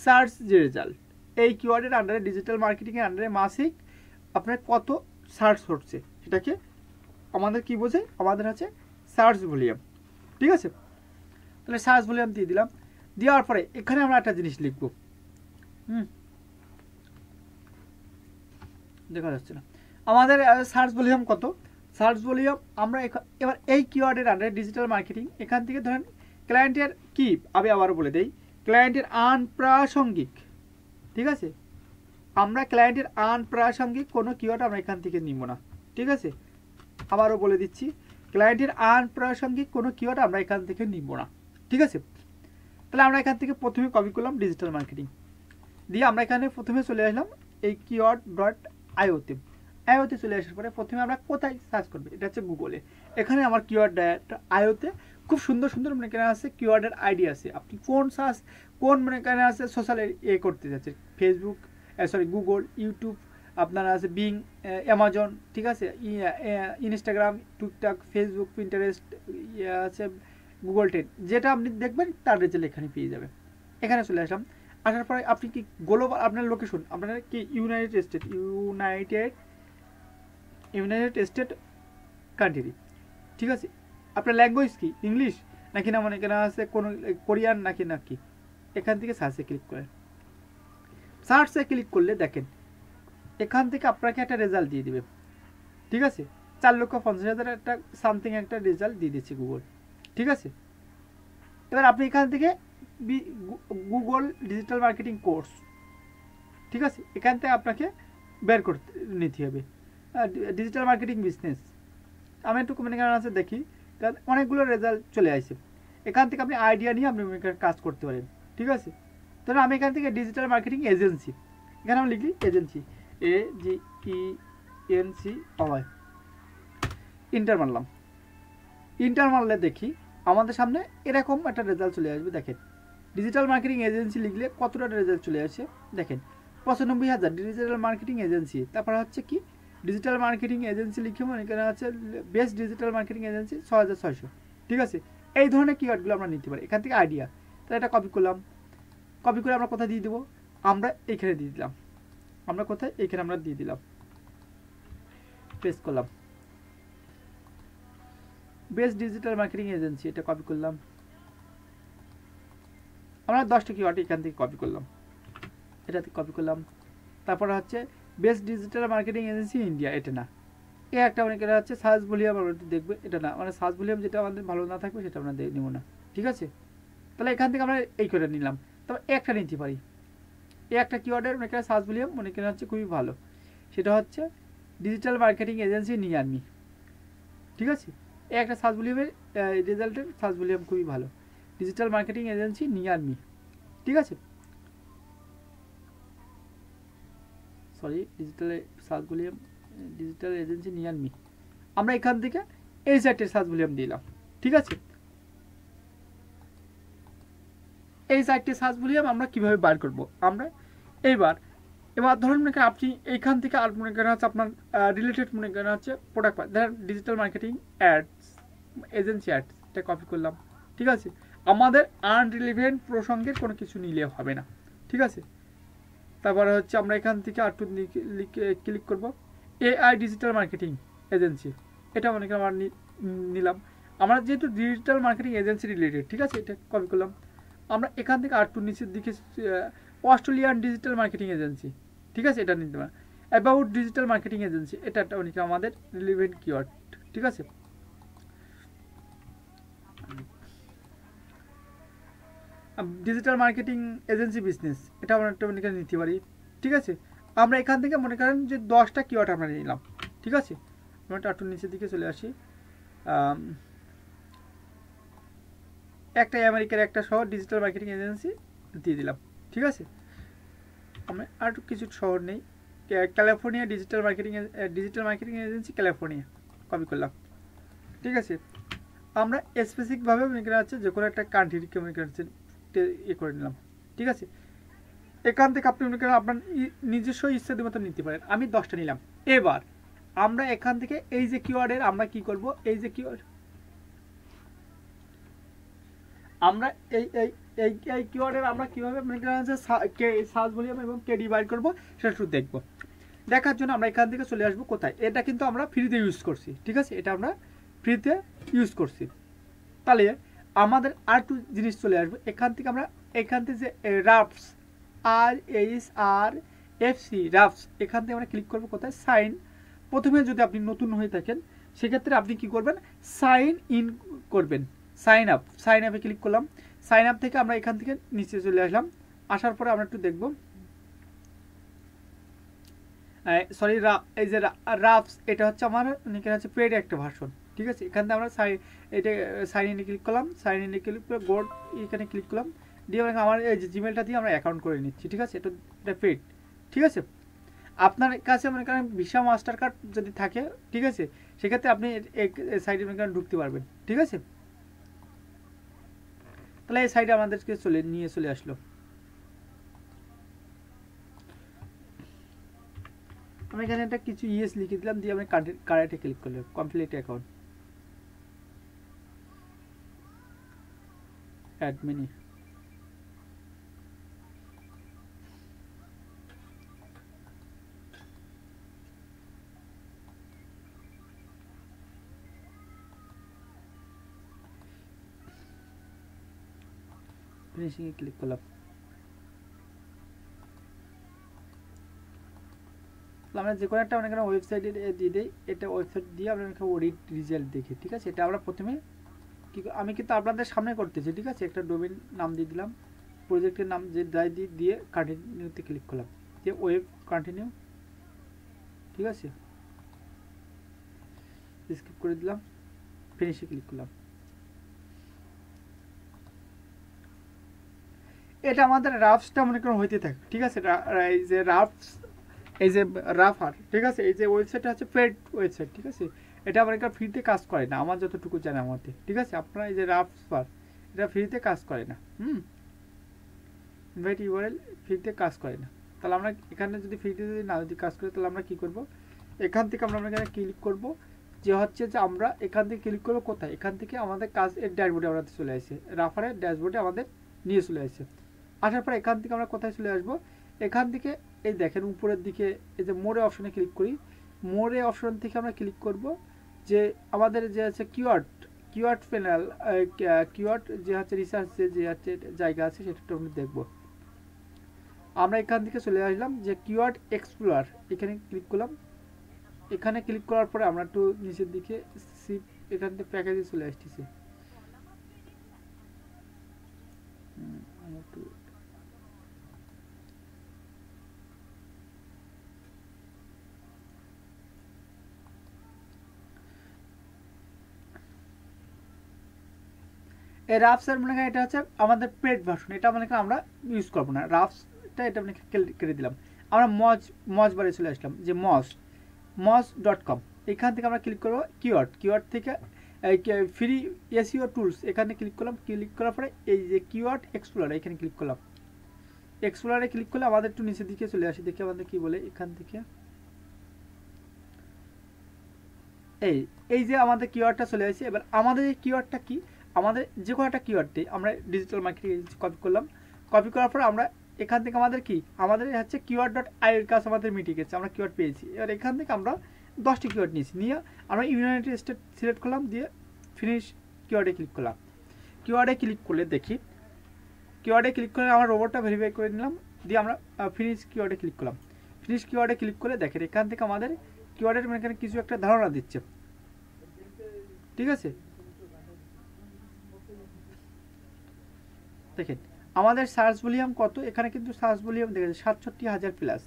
সার্চ যে রেজাল্ট, এই কিওয়ার্ডের আন্ডারে ডিজিটাল মার্কেটিংয়ের আন্ডারে মাসিক আপনার কত সার্চ হচ্ছে সেটাকে আমাদের কি বোঝে, আমাদের আছে সার্চ ভলিউম, ঠিক আছে। তাহলে সার্চ ভলিউম দিয়ে দিলাম। দেওয়ার পরে এখানে আমরা একটা জিনিস লিখব, দেখা যাচ্ছে না, আমাদের সার্চ ভলিউম কত, সার্চ ভলিউম আমরা এবার এই কিওয়ার্ডের আন্ডারে ডিজিটাল মার্কেটিং, এখান থেকে ধরেন ক্লায়েন্টের কি, আমি আবারও বলে দেই, ক্লায়েন্টের আনপ্রাসঙ্গিক, ঠিক আছে, আমরা ক্লায়েন্টের আনপ্রাসঙ্গিক কোনো কিওয়ার্ড আমরা এখান থেকে নিব না, ঠিক আছে। আবারও বলে দিচ্ছি, ক্লায়েন্টের আনপ্রাসঙ্গিক কোনো কিওয়ার্ড আমরা এখান থেকে নিব না, ঠিক আছে। তাহলে আমরা এখান থেকে প্রথমে কপি করলাম ডিজিটাল মার্কেটিং, দিয়ে আমরা এখানে প্রথমে চলে আসলাম এই keyword.io-তে। আইওতে চলে আসার পরে প্রথমে আমরা কোথায় সার্চ করবো, এটা হচ্ছে গুগলে। এখানে আমার keyword.io-তে খুব সুন্দর সুন্দর মনে কেনা আছে কিওয়ার্ডের আইডিয়া আছে, আপনি কোন সার্চ কোন মনে কেনা আছে সোশ্যাল করতে যাচ্ছে, ফেসবুক, সরি গুগল, ইউটিউব, আপনার আছে বিং, অ্যামাজন, ঠিক আছে, ইনস্টাগ্রাম, টিকটক, ফেসবুক, পিন্টারেস্ট, আছে গুগল ট্রেন্ড, যেটা আপনি দেখবেন তার রেজাল্ট এখানে পেয়ে যাবেন। এখানে চলে আসলাম, আসার পরে আপনি কি গ্লোবাল আপনার লোকেশন, আপনার কি ইউনাইটেড স্টেট কান্ট্রি, ঠিক আছে। আপনার ল্যাঙ্গুয়েজ কি ইংলিশ নাকি না মনে কেনা আছে কোনো কোরিয়ান নাকি নাকি, এখান থেকে সার্চে ক্লিক করেন। সার্চে ক্লিক করলে দেখেন এখান থেকে আপনাকে একটা রেজাল্ট দিয়ে দিবে, ঠিক আছে, 4,50,000 একটা সামথিং একটা রেজাল্ট দিয়ে দিচ্ছে গুগল, ঠিক আছে। এবার আপনি এখান থেকে গুগল ডিজিটাল মার্কেটিং কোর্স, ঠিক আছে, এখান থেকে আপনাকে বের করতে নিতে হবে। ডিজিটাল মার্কেটিং বিজনেস, আমি একটু মনে করেন আছে দেখি, অনেকগুলো রেজাল্ট চলে আসে। এখান থেকে আপনি আইডিয়া নিয়ে আপনি কাজ করতে পারেন, ঠিক আছে। তাহলে আমি এখান থেকে ডিজিটাল মার্কেটিং এজেন্সি, এখানে আমি লিখি এজেন্সি, AGENC, ইন্টার মারলাম। ইন্টার মারলে দেখি আমাদের সামনে এরকম একটা রেজাল্ট চলে আসবে। দেখেন ডিজিটাল মার্কেটিং এজেন্সি লিখলে কতটা রেজাল্ট চলে আসে দেখেন, 95,000 ডিজিটাল মার্কেটিং এজেন্সি। তারপর হচ্ছে কি ডিজিটাল মার্কেটিং এজেন্সি লিখে মনে করা হচ্ছে বেস্ট ডিজিটাল মার্কেটিং এজেন্সি 6,600, ঠিক আছে। এই ধরনের কিওয়ার্ডগুলো আমরা নিতে পারি এখান থেকে আইডিয়া। তাহলে এটা কপি করলাম, কপি করে আমরা কোথায় দিয়ে দেবো, আমরা এইখানে দিয়ে দিলাম, আমরা কোথায় এইখানে আমরা দিয়ে দিলাম, পেস্ট করলাম বেস্ট ডিজিটাল মার্কেটিং এজেন্সি, এটা কপি করলাম, আমরা 10টা কিওয়ার্ড এখান থেকে কপি করলাম, এটাতে কপি করলাম। তারপরে হচ্ছে best digital marketing agency India, এটা না, এ একটা অনেক এটা হচ্ছে সার্চ ভলিউম আমরা দেখবো, এটা না, মানে সার্চ ভলিউম যেটা আমাদের ভালো না থাকবে সেটা আমরা নেব না, ঠিক আছে। তাহলে এখান থেকে আমরা এই করে নিলাম। তবে একটা নিতে পারি, এই একটা কিওয়ার্ডের অনেক সার্চ ভলিউম মনে করা হচ্ছে খুবই ভালো, সেটা হচ্ছে digital marketing agency near me, ঠিক আছে। এই একটা সার্চ ভলিউমের রেজাল্টের সার্চ ভলিউম খুবই ভালো, digital marketing agency near me, ঠিক আছে। Sorry, digital search volume digital agency near me, আমরা এখান থেকে এই চারটে সার্চ ভলিউম দিলাম, ঠিক আছে। এই চারটে সার্চ ভলিউম আমরা কিভাবে বার করব, আমরা এবার ধরুন মনে করেন আপনি এইখান থেকে আর মনে করেন হচ্ছে আপনার রিলেটেড মনে করেন হচ্ছে প্রোডাক্ট ধরেন digital marketing ads agency ads, এটা কপি করলাম, ঠিক আছে। আমাদের আনরিলেভেন্ট প্রসঙ্গের কোনো কিছু নিলে হবে না, ঠিক আছে। তারপরে হচ্ছে আমরা এখান থেকে আর টু ক্লিক করব, AI ডিজিটাল মার্কেটিং এজেন্সি, এটা মনে করেন আমরা নিলাম, আমরা যেহেতু ডিজিটাল মার্কেটিং এজেন্সি রিলেটেড, ঠিক আছে, এটা কপি করলাম। আমরা এখান থেকে আর টু নিচের দিকে অস্ট্রেলিয়ান ডিজিটাল মার্কেটিং এজেন্সি, ঠিক আছে, এটা নিতে পারেন। অ্যাবাউট ডিজিটাল মার্কেটিং এজেন্সি, এটা একটা অনেক আমাদের রিলেভেন্ট কিওয়ার্ড, ঠিক আছে। ডিজিটাল মার্কেটিং এজেন্সি বিজনেস, এটা আমরা একটা মনে করেন নিতে পারি, ঠিক আছে। আমরা এখান থেকে মনে করেন যে 10টা কিওয়ার্ড আমরা নিলাম, ঠিক আছে। আমরা একটু নিচের দিকে চলে আসি, একটা আমেরিকার একটা শহর ডিজিটাল মার্কেটিং এজেন্সি দিয়ে দিলাম, ঠিক আছে। আমরা আর কিছু শহর নেই, California digital marketing agency California, copy করলাম, ঠিক আছে। আমরা স্পেসিফিকভাবে মনে করা হচ্ছে যে কোনো একটা কান্ট্রিকে মনে করেন ইয়ে করে নিলাম, ঠিক আছে। এখান থেকে আপনি মনে করেন আপনার নিজস্ব ইচ্ছাদের মতো নিতে পারেন। আমি 10টা নিলাম। এবার আমরা এখান থেকে এই যে কিওয়ার্ডের আমরা কি করব, এই যে কিওয়ার্ড আমরা এই কিওয়ার্ডের আমরা কিভাবে মনে করেন সার্চ ভলিউম এবং কেডি বাইর করব সেটা একটু দেখব। দেখার জন্য আমরা এখান থেকে চলে আসবো কোথায়, এটা কিন্তু আমরা ফ্রিতে ইউজ করছি, ঠিক আছে, এটা আমরা ফ্রিতে ইউজ করছি। তাহলে আমাদের আর একটু জিনিস চলে আসবে, এখান থেকে আমরা এখান থেকে যে রাফস RAFS রাফস, এখান থেকে আমরা ক্লিক করবো কোথায়, সাইন। প্রথমে যদি আপনি নতুন হয়ে থাকেন সেক্ষেত্রে আপনি কি করবেন, সাইন ইন করবেন, সাইন আপে ক্লিক করলাম। সাইন আপ থেকে আমরা এখান থেকে নিচে চলে আসলাম, আসার পরে আমরা একটু দেখব, সরি এই যে রাফস, এটা হচ্ছে আমার হচ্ছে পেড একটা ভার্সন, ঠিক আছে। এখান থেকে আমরা সাইন ইনে ক্লিক করলাম, সাইন ইনে ক্লিক করে গোড এখানে ক্লিক করলাম, দিয়ে আমার এই যে জিমেলটা দিয়ে আমরা অ্যাকাউন্ট করে নিচ্ছি, ঠিক আছে। এটা পেড, ঠিক আছে। আপনার কাছে মনে করেন ভিসা মাস্টার কার্ড যদি থাকে, ঠিক আছে, সেক্ষেত্রে আপনি এই সাইডে মনে করেন ঢুকতে পারবেন, ঠিক আছে। তাহলে এই সাইডে আমাদেরকে নিয়ে চলে আসলো। আমি এখানে একটা কিছু ইয়েস লিখে দিলাম, দিয়ে আমি কারেন্টে ক্লিক করলাম, কমপ্লিট অ্যাকাউন্ট অ্যাডমিনি, ফিনিশিংয়ে ক্লিক করলাম। আমরা যে কোনো একটা অনেক ওয়েবসাইটে দিয়ে দিই, এটা ওয়েবসাইট দিয়ে আমরা অডিট রিজাল্ট দেখি, ঠিক আছে। এটা আমরা প্রথমে আমি কিন্তু আপনাদের সামনে করতেছি, ঠিক আছে। একটা ডোমেইন নাম দিয়ে দিলাম, প্রজেক্টের নাম যে দিয়ে কন্টিনিউতে ক্লিক করলাম, দিয়ে ওয়েব কন্টিনিউ, ঠিক আছে। স্কিপ করে দিলাম, ফিনিশে ক্লিক করলাম। এটা আমাদের রাফসটা মনে করেন হইতে থাকে, ঠিক আছে। এই যে রাফস, এই যে রাফার, ঠিক আছে, এই যে ওয়েবসাইটটা হচ্ছে পেড ওয়েবসাইট, ঠিক আছে। এটা আমার এখানে ফ্রিতে কাজ করে না, আমার যতটুকু জানা মতে, ঠিক আছে। আপনারা এই যে রাফার, এটা ফ্রিতে কাজ করে না। ইনভাইট ইউআরএল ফ্রিতে কাজ করে না। তাহলে আমরা এখানে যদি ফ্রিতে যদি না যদি কাজ করে, তাহলে আমরা কি করব, এখান থেকে আমরা এখানে ক্লিক করব, যে হচ্ছে যে আমরা এখান থেকে ক্লিক করবো কোথায়, এখান থেকে আমাদের কাজ এর ড্যাশবোর্ডে আমাদের চলে আসে, রাফারের ড্যাশবোর্ডে আমাদের নিয়ে চলে আসে। আসার পর এখান থেকে আমরা কোথায় চলে আসবো, এখান থেকে এই দেখেন উপরের দিকে এই যে মোরে অপশনে ক্লিক করি, মোরে অপশন থেকে আমরা ক্লিক করব যে আমাদের যে আছে কিওয়ার্ড প্যানেল, কিওয়ার্ড যে হচ্ছে রিসার্চ যে হচ্ছে জায়গা আছে সেটা আমরা দেখব। আমরা এখান থেকে চলে আসলাম যে কিওয়ার্ড এক্সপ্লোরার, এখানে ক্লিক করলাম। এখানে ক্লিক করার পরে আমরা একটু নিচের দিকে এখান থেকে প্যাকেজে চলে আসতেছি। এই রাফসের মনে করেন এটা হচ্ছে আমাদের পেড ভার্সন, এটা মনে করেন আমরা ইউজ করবো না। রাফসটা এটা মনে কেটে দিলাম। আমরা মজ বারে চলে আসলাম, যে moj.com, এখান থেকে আমরা ক্লিক করবো কিওয়ার্ড থেকে ফ্রি এসইও টুলস, এখানে ক্লিক করলাম। ক্লিক করার পরে এই যে কিওয়ার্ড এক্সপ্লোরার, এখানে ক্লিক করলাম। এক্সপ্লোরারে ক্লিক করলে আমাদের একটু নিচের দিকে চলে আসে, দেখি আমাদের কি বলে। এখান থেকে এই যে আমাদের কিওয়ার্ডটা চলে আসে। এবার আমাদের এই কিওয়ার্ডটা কি, আমাদের যে কোনো একটা কিওয়ার্ড দিই, আমরা ডিজিটাল মার্কেটিং কপি করলাম। কপি করার পর আমরা এখান থেকে আমাদের কি, আমাদের হচ্ছে keyword.io এর কাজ আমাদের মিটে গেছে, আমরা কিওয়ার্ড পেয়েছি। এবার এখান থেকে আমরা 10টি কিওয়ার্ড নিয়েছি, নিয়ে আমরা ইউনাইটেড স্টেট সিলেক্ট করলাম, দিয়ে ফিনিশ কিওয়ার্ডে ক্লিক করলাম। কিওয়ার্ডে ক্লিক করলে দেখি, কিওয়ার্ডে ক্লিক করে আমরা রোবটটা ভেরিফাই করে নিলাম, দিয়ে আমরা ফিনিশ কিওয়ার্ডে ক্লিক করলাম। ফিনিশ কিওয়ার্ডে ক্লিক করে দেখেন এখান থেকে আমাদের কিওয়ার্ডের মানে এখানে কিছু একটা ধারণা দিচ্ছে, ঠিক আছে। দেখেন আমাদের সার্চ ভলিউম কত, এখানে কিন্তু সার্চ ভলিউম দেখেন ৬৭,০০০ প্লাস।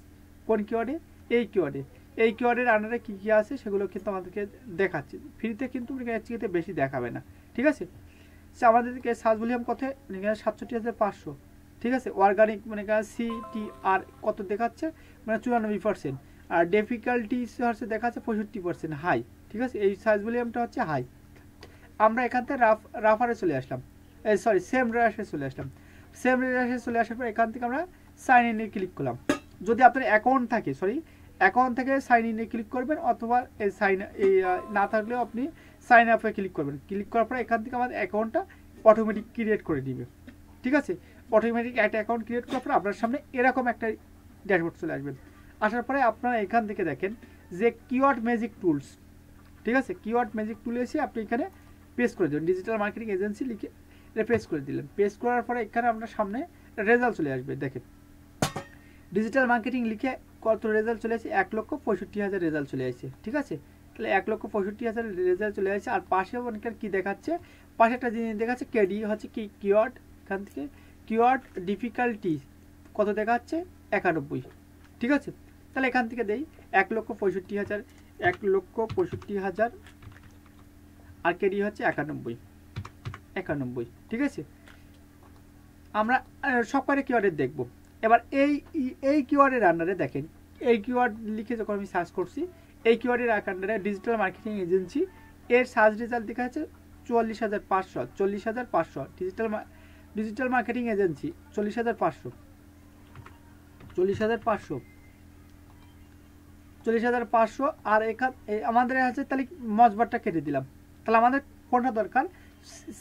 কোন কিওয়ার্ডে, এই কিওয়ার্ডে। এই কিওয়ার্ডের আন্ডারে কী কী আছে সেগুলো কিন্তু আমাদেরকে দেখাচ্ছে, ফ্রিতে কিন্তু এর বেশি দেখাবে না, ঠিক আছে। আমাদেরকে সার্চ ভলিউম কত, মানে ৬৭,৫০০, ঠিক আছে। অর্গানিক মানে CTR কত দেখাচ্ছে, মানে ৯৪%। আর ডিফিকাল্টি হচ্ছে দেখাচ্ছে 65% হাই, ঠিক আছে। এই সার্চ ভলিউমটা হচ্ছে হাই। আমরা এখান থেকে রাফারে চলে আসলাম, সরি সেম রেশে চলে আসলাম। সেম রেশে চলে আসার পর এখান থেকে আমরা সাইন ইনে ক্লিক করলাম। যদি আপনার অ্যাকাউন্ট থাকে, অ্যাকাউন্ট থেকে সাইন ইনে ক্লিক করবেন, অথবা এই না থাকলেও আপনি সাইন আপে ক্লিক করবেন। ক্লিক করার পরে এখান থেকে আমাদের অ্যাকাউন্টটা অটোমেটিক ক্রিয়েট করে দিবে, ঠিক আছে। অটোমেটিক একটা অ্যাকাউন্ট ক্রিয়েট করার পরে আপনার সামনে এরকম একটা ড্যাশবোর্ড চলে আসবে। আসার পরে আপনারা এখান থেকে দেখেন যে কিওয়ার্ড ম্যাজিক টুলস, ঠিক আছে। কিওয়ার্ড ম্যাজিক টুলে এসে আপনি এখানে পেস্ট করে দেবেন, ডিজিটাল মার্কেটিং এজেন্সি লিখে এটা পেস্ট করে দিলেন। পেস্ট করার পরে এখানে আপনার সামনে রেজাল্ট চলে আসবে। দেখেন ডিজিটাল মার্কেটিং লিখে কত রেজাল্ট চলে আসে, ১,৬৫,০০০ রেজাল্ট চলে আসছে, ঠিক আছে। তাহলে ১,৬৫,০০০ রেজাল্ট চলে আসছে। আর পাশে অনেকের কী দেখাচ্ছে, পাশে একটা জিনিস দেখাচ্ছে কেডি হচ্ছে কি কিওয়ার্ড, এখান থেকে কিওয়ার্ড ডিফিকাল্টি কত দেখাচ্ছে ৯১, ঠিক আছে। তাহলে এখান থেকে দেই ১,৬৫,০০০, ১,৬৫,০০০, আর কেডি হচ্ছে ৯১, ঠিক আছে। আমরা সব কয়টা কিওয়ার্ডের দেখব। এবার এই কিওয়ার্ডের আন্ডারে দেখেন, এই কিওয়ার্ড লিখে যখন আমি সার্চ করছি, এই কিওয়ার্ডের আন্ডারে ডিজিটাল মার্কেটিং এজেন্সি এর সার্চ রেজাল্ট দেখা যাচ্ছে ৪০,৫০০। Digital marketing agency ৪০,৫০০। আর আমাদের আছে, তাহলে মজবারটা কেটে দিলাম। তাহলে আমাদের কোনটা দরকার,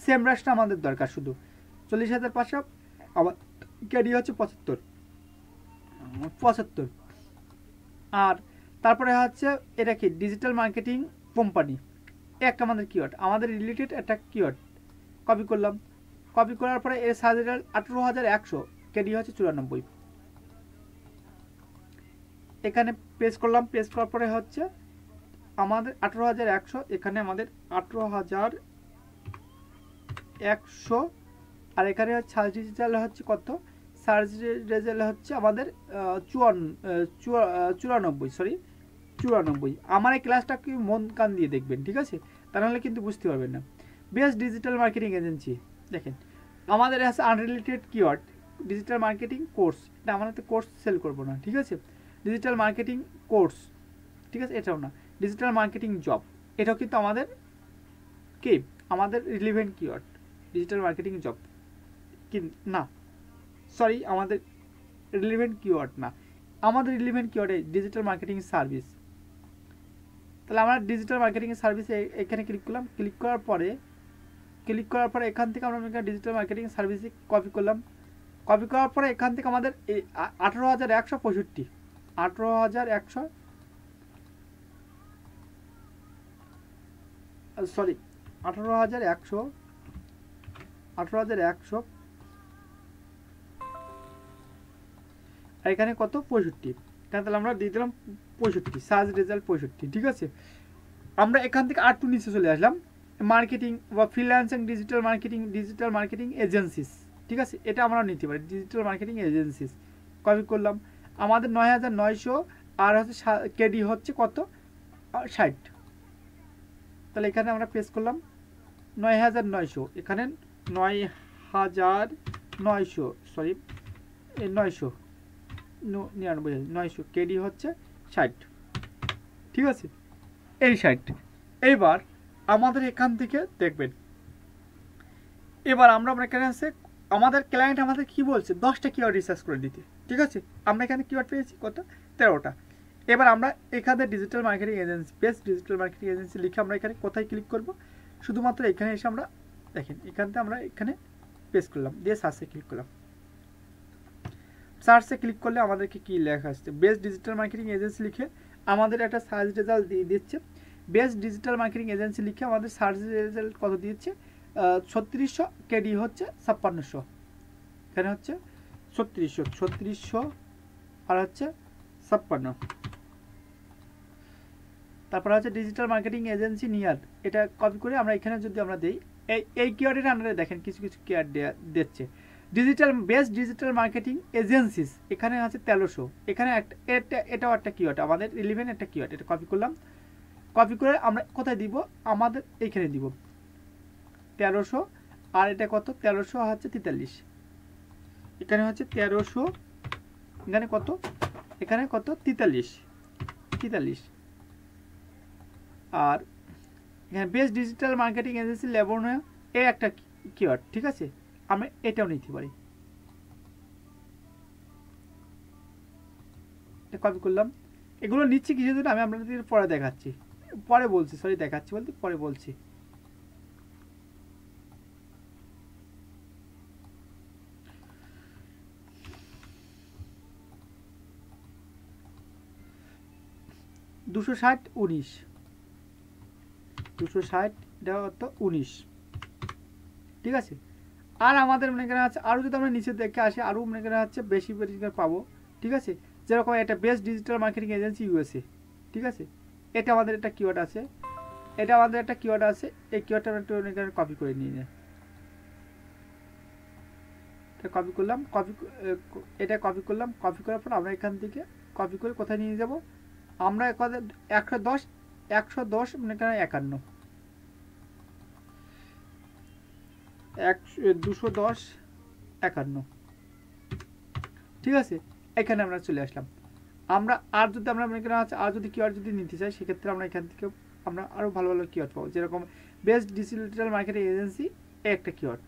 সেম রাশটা আমাদের দরকার শুধু ৪০,৫০০, আবার কেডি হচ্ছে ৭৫। আর তারপরে হচ্ছে এটা কি ডিজিটাল মার্কেটিং কোম্পানি, একটা আমাদের কিওয়ার্ড, আমাদের রিলেটেড একটা কিওয়ার্ড কপি করলাম। কপি করার পরে এর সার্চ রেজাল্ট ১৮,১০০, কেডি হচ্ছে ৯৪। এখানে পেস্ট করলাম। পেস্ট করার পরে হচ্ছে আমাদের ১৮,১০০, এখানে আমাদের ১৮,১০০। আর এখানে সার্চ রেজাল্ট হচ্ছে কত, সার্চ রেজাল্ট হচ্ছে আমাদের ৯৪, সরি 94। আমার এই ক্লাসটা কি মন কান দিয়ে দেখবেন, ঠিক আছে, তা নাহলে কিন্তু বুঝতে পারবেন না। বেস্ট ডিজিটাল মার্কেটিং এজেন্সি, দেখেন আমাদের আছে unrelated keyword, digital marketing course, এটা আমাদের তো কোর্স সেল করবো না, ঠিক আছে। ডিজিটাল মার্কেটিং কোর্স, ঠিক আছে, এটাও না। ডিজিটাল মার্কেটিং জব, এটাও কিন্তু আমাদের কি আমাদের relevant keyword. Digital marketing job কি না, সরি, আমাদের রিলিভেন্ট কিওয়ার্ড না, আমাদের রিলিভেন্ট কিওয়ার্ডে ডিজিটাল মার্কেটিং সার্ভিস। তাহলে আমরা ডিজিটাল মার্কেটিং সার্ভিসে এখানে ক্লিক করলাম, ক্লিক করার পরে এখান থেকে আমরা ডিজিটাল মার্কেটিং সার্ভিসে কপি করলাম, কপি করার পরে এখান থেকে আমাদের 18,165, 18,100, সরি 18,100, 18,100, আর এখানে কত 65, তাহলে আমরা দিয়ে দিলাম 65, সার্চ রেজাল্ট 65, ঠিক আছে। আমরা এখান থেকে আর টু নিচে চলে আসলাম, মার্কেটিং বা ফ্রিল্যান্সিং ডিজিটাল মার্কেটিং এজেন্সিস, ঠিক আছে, এটা আমরা নিতে পারি। ডিজিটাল মার্কেটিং এজেন্সিস কপি করলাম, আমাদের 9,900, আর হচ্ছে কেডি হচ্ছে কত 60, তাহলে এখানে আমরা পেস্ট করলাম 9,900, এখানে 9,900, সরি 999, কেডি হচ্ছে 60, ঠিক আছে, এই 60। এইবার আমাদের এখান থেকে দেখবেন, এবার আমরা এখানে আছে আমাদের ক্লায়েন্ট আমাদের কি বলছে 10টা কিওয়ার্ড রিসার্চ করে দিতে, ঠিক আছে। আমরা এখানে কিওয়ার্ড পেয়েছি কত 13টা। এবার আমরা এখানে digital marketing agency, best digital marketing agency লিখে আমরা এখানে কোথায় ক্লিক করব, শুধুমাত্র এখানে এসে আমরা দেখেন এখান থেকে আমরা এখানে পেস্ট করলাম, দিয়ে সার্চে ক্লিক করলাম। সার্চে ক্লিক করলে আমাদেরকে কি লেখা আসছে, বেস্ট ডিজিটাল মার্কেটিং এজেন্সি লিখে আমাদের একটা সার্চ রেজাল্ট দিয়ে দিচ্ছে। বেস্ট ডিজিটাল মার্কেটিং এজেন্সি লিখে আমাদের সার্চ রেজাল্ট কত দিচ্ছে 3600, কেডি হচ্ছে 5600, এখানে হচ্ছে 3600 আর হচ্ছে 56। তারপর হচ্ছে ডিজিটাল মার্কেটিং এজেন্সি নিয়ার, এটা কপি করে আমরা এখানে যদি আমরা দিই, এই কিওয়ার্ডের আন্ডারে দেখেন কিছু কিওয়ার্ড দিচ্ছে। বেস্ট ডিজিটাল মার্কেটিং এজেন্সিস, এখানে আছে 1300, এখানে এটাও একটা কিওয়ার্ড, আমাদের রিলিভেন্ট একটা কিওয়ার্ড, এটা কপি করলাম। কপি করে আমরা কোথায় দিব, আমাদের এইখানে দিব 1300, আর এটা কত 1300 হচ্ছে 43, এখানে হচ্ছে 1300, এখানে কত 43, আর এখানে বেস্ট ডিজিটাল মার্কেটিং এজেন্সি লেবর্নো, এই একটা কিওয়ার্ড, ঠিক আছে, আমি এটাও নিতে পারি, কপি করলাম। এগুলো নিচ্ছি কিছু দিন, আমি আপনাদের পরে দেখাচ্ছি, পরে বলছি, সরি দেখাচ্ছি বলতে পরে বলছি। দুশো ষাট 19, 260 19, ঠিক আছে। আর আমাদের মনে করেন আছে আরও যদি আমরা নিচে দেখে আসি, আরও মনে করেন হচ্ছে বেশি পাবো, ঠিক আছে। যেরকম এটা best digital marketing agency USA, ঠিক আছে, এটা আমাদের একটা কিওয়ার্ড আছে, এই কিওয়ার্ডটা একটু কপি করে নিয়ে যায়, কপি করলাম, এটা কপি করলাম। কপি করার পর আমরা এখান থেকে কপি করে কোথায় নিয়ে যাব, আমরা 110 মনে করেন 51, 210 51, ঠিক আছে, এখানে আমরা চলে আসলাম। আমরা আর যদি আমরা মনে করেন আর যদি কিওয়ার্ড যদি নিতে চাই, সেক্ষেত্রে আমরা এখান থেকে আমরা আরও ভালো ভালো কিওয়ার্ড পাবো, যেরকম বেস্ট ডিজিটাল মার্কেটিং এজেন্সি, একটা কিওয়ার্ড।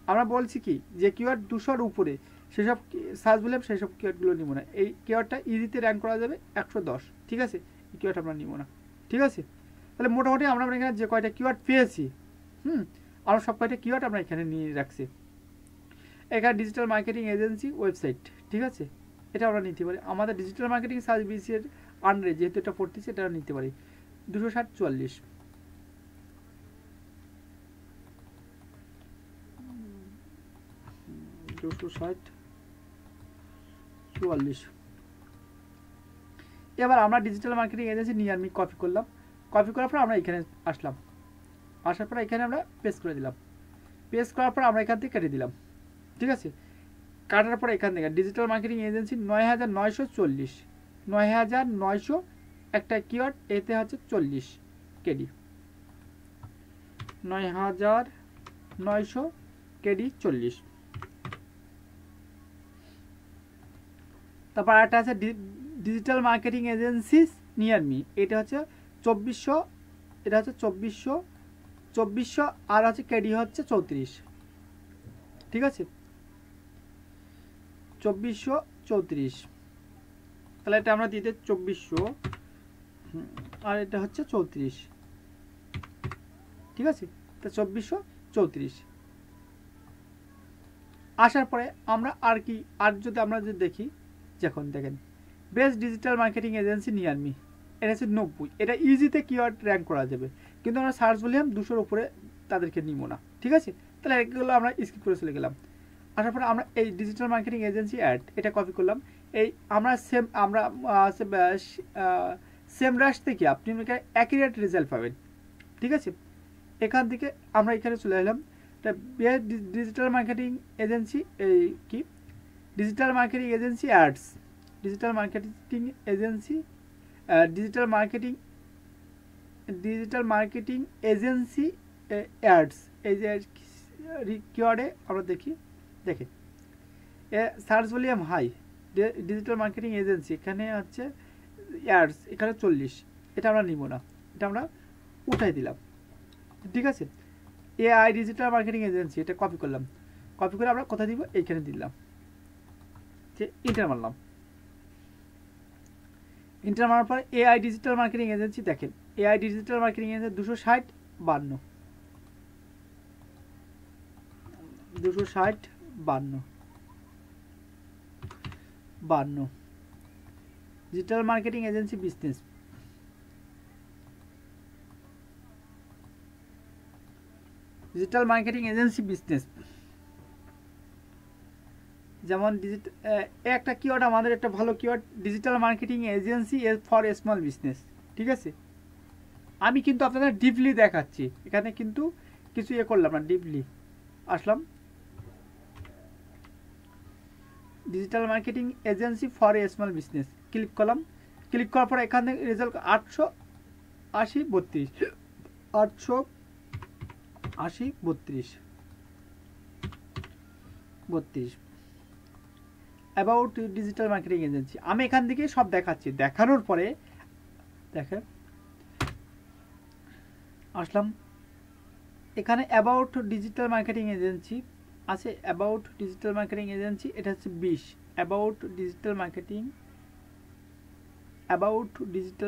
আমরা বলছি কি যে কিওয়ার্ড 200-র উপরে সেসব সার্চ বললাম, সেই সব কিওয়ার্ডগুলো নিব না। এই কিওয়ার্ডটা ইজিতে র্যাঙ্ক করা যাবে 110, ঠিক আছে, এই কিওয়ার্ড আমরা নিব না, ঠিক আছে। তাহলে মোটামুটি আমরা এখানে যে কয়টা কিওয়ার্ড পেয়েছি, আমরা সব কয়টা কিওয়ার্ড আমরা এখানে নিয়ে রাখছি। এখানে ডিজিটাল মার্কেটিং এজেন্সি ওয়েবসাইট, ঠিক আছে, এটা আমরা নিতে পারি। আমাদের ডিজিটাল মার্কেটিং সার্ভিসের আন্ডারে যেহেতু এটা পড়তেছে, এটা নিতে পারি 260 44, এবার আমরা digital marketing agency near me copy করলাম। কপি করার পর আমরা এখানে আসলাম, আসার পর এখানে আমরা পেস্ট করে দিলাম। পেস্ট করার পর আমরা এখান থেকে কেটে দিলাম, ঠিক আছে। কাটার পর এখান থেকে ডিজিটাল মার্কেটিং এজেন্সি 9,940, একটা কিওয়ার্ড, এতে হচ্ছে 40 কেডি, 9900 কেডি 40। তারপর একটা আছে digital marketing agencies near me, এটা হচ্ছে 2400, এটা হচ্ছে 2400 আর হচ্ছে কেডি হচ্ছে 34, ঠিক আছে, 2434। তাহলে এটা আমরা দিতে 2400 আর এটা হচ্ছে 34, ঠিক আছে, তা 2434 আসার পরে আমরা আর কি, আর যদি আমরা যদি দেখি, যখন দেখেন best digital marketing agency near me, এটা হচ্ছে 90, এটা ইজিতে কিওয়ার্ড র্যাঙ্ক করা যাবে, কিন্তু আমরা সার্চ ভলিউম 200-র উপরে তাদেরকে নিব না, ঠিক আছে। তাহলে এগুলো আমরা স্কিপ করে চলে গেলাম। আসার পরে আমরা এই ডিজিটাল মার্কেটিং এজেন্সি অ্যাড এটা কপি করলাম, এই আমরা সেম রাশ থেকে আপনি অ্যাকুরেট রেজাল্ট পাবেন, ঠিক আছে। এখান থেকে আমরা এখানে চলে এলাম, ডিজিটাল মার্কেটিং এজেন্সি, এই কি digital marketing agency ads, digital marketing agency, digital marketing agency ads, এই যে কিওয়ার্ডে আমরা দেখি, দেখেন search volume high digital marketing agency, এখানে হচ্ছে অ্যাডস, এখানে 40, এটা আমরা নিব না, এটা আমরা উঠাই দিলাম, ঠিক আছে। এআই ডিজিটাল মার্কেটিং এজেন্সি এটা কপি করলাম, কপি করে আমরা কোথায় দিব, এইখানে দিলাম, যে ইন্টার মারলাম, ইন্টার মারার পর এআই ডিজিটাল মার্কেটিং এজেন্সি, দেখেন AI digital marketing agency 260 52 digital marketing agency business, digital marketing agency business, যেমন একটা কিওয়ার্ড আমাদের একটা ভালো keyword digital marketing agency for small business, ঠিক আছে। আমি কিন্তু আপনাদের ডিপলি দেখাচ্ছি, এখানে কিন্তু কিছু করলাম না, deeply Aslam, digital marketing agency for small business click করলাম, ক্লিক করার পরে এখান থেকে result 880 about digital marketing agency. আমি এখান থেকে সব দেখাচ্ছি, দেখানোর পরে দেখেন আসলাম, এখানে অ্যাবাউট ডিজিটাল মার্কেটিং এজেন্সি আছে, অ্যাবাউট ডিজিটাল মার্কেটিং এজেন্সি এটা হচ্ছে 20, অ্যাবাউট ডিজিটাল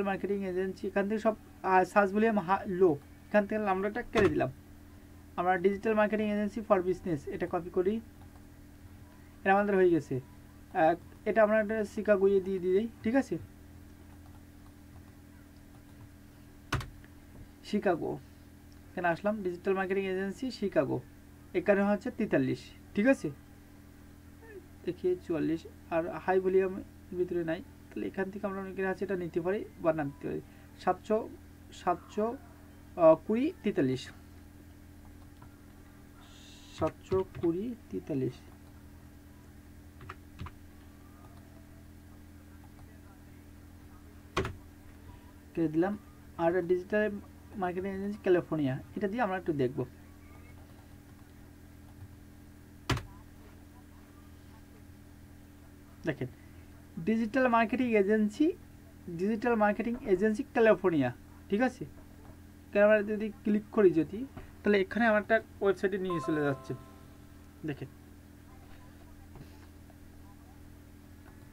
মার্কেটিং এজেন্সি, এখান থেকে সব সার্চ ভলিউম লো, এখান থেকে আমরা এটা কেটে দিলাম, আমরা digital marketing agency for business এটা কপি করি, এটা আমাদের হয়ে গেছে, এটা আমরা একটা শিকাগোয়ে দিয়ে দিই, ঠিক আছে, শিকাগো, এখানে আসলাম ডিজিটাল মার্কেটিং এজেন্সি শিকাগো, এখানে হচ্ছে 43, ঠিক আছে, দেখিয়ে 44 আর হাই ভলিউম ভিতরে নাই, তাহলে এখান থেকে আমরা অনেকের আছে এটা নিতে পারি বা না নিতে পারি, 720 43 করে দিলাম। আর ডিজিটাল মার্কেটিং এজেন্সি ক্যালিফোর্নিয়া এটা দিয়ে আমরা একটু দেখব, দেখেন ডিজিটাল মার্কেটিং এজেন্সি ক্যালিফোর্নিয়া, ঠিক আছে। আমরা যদি ক্লিক করি যদি, তাহলে এখানে আমার একটা ওয়েবসাইটে নিয়ে চলে যাচ্ছে, দেখেন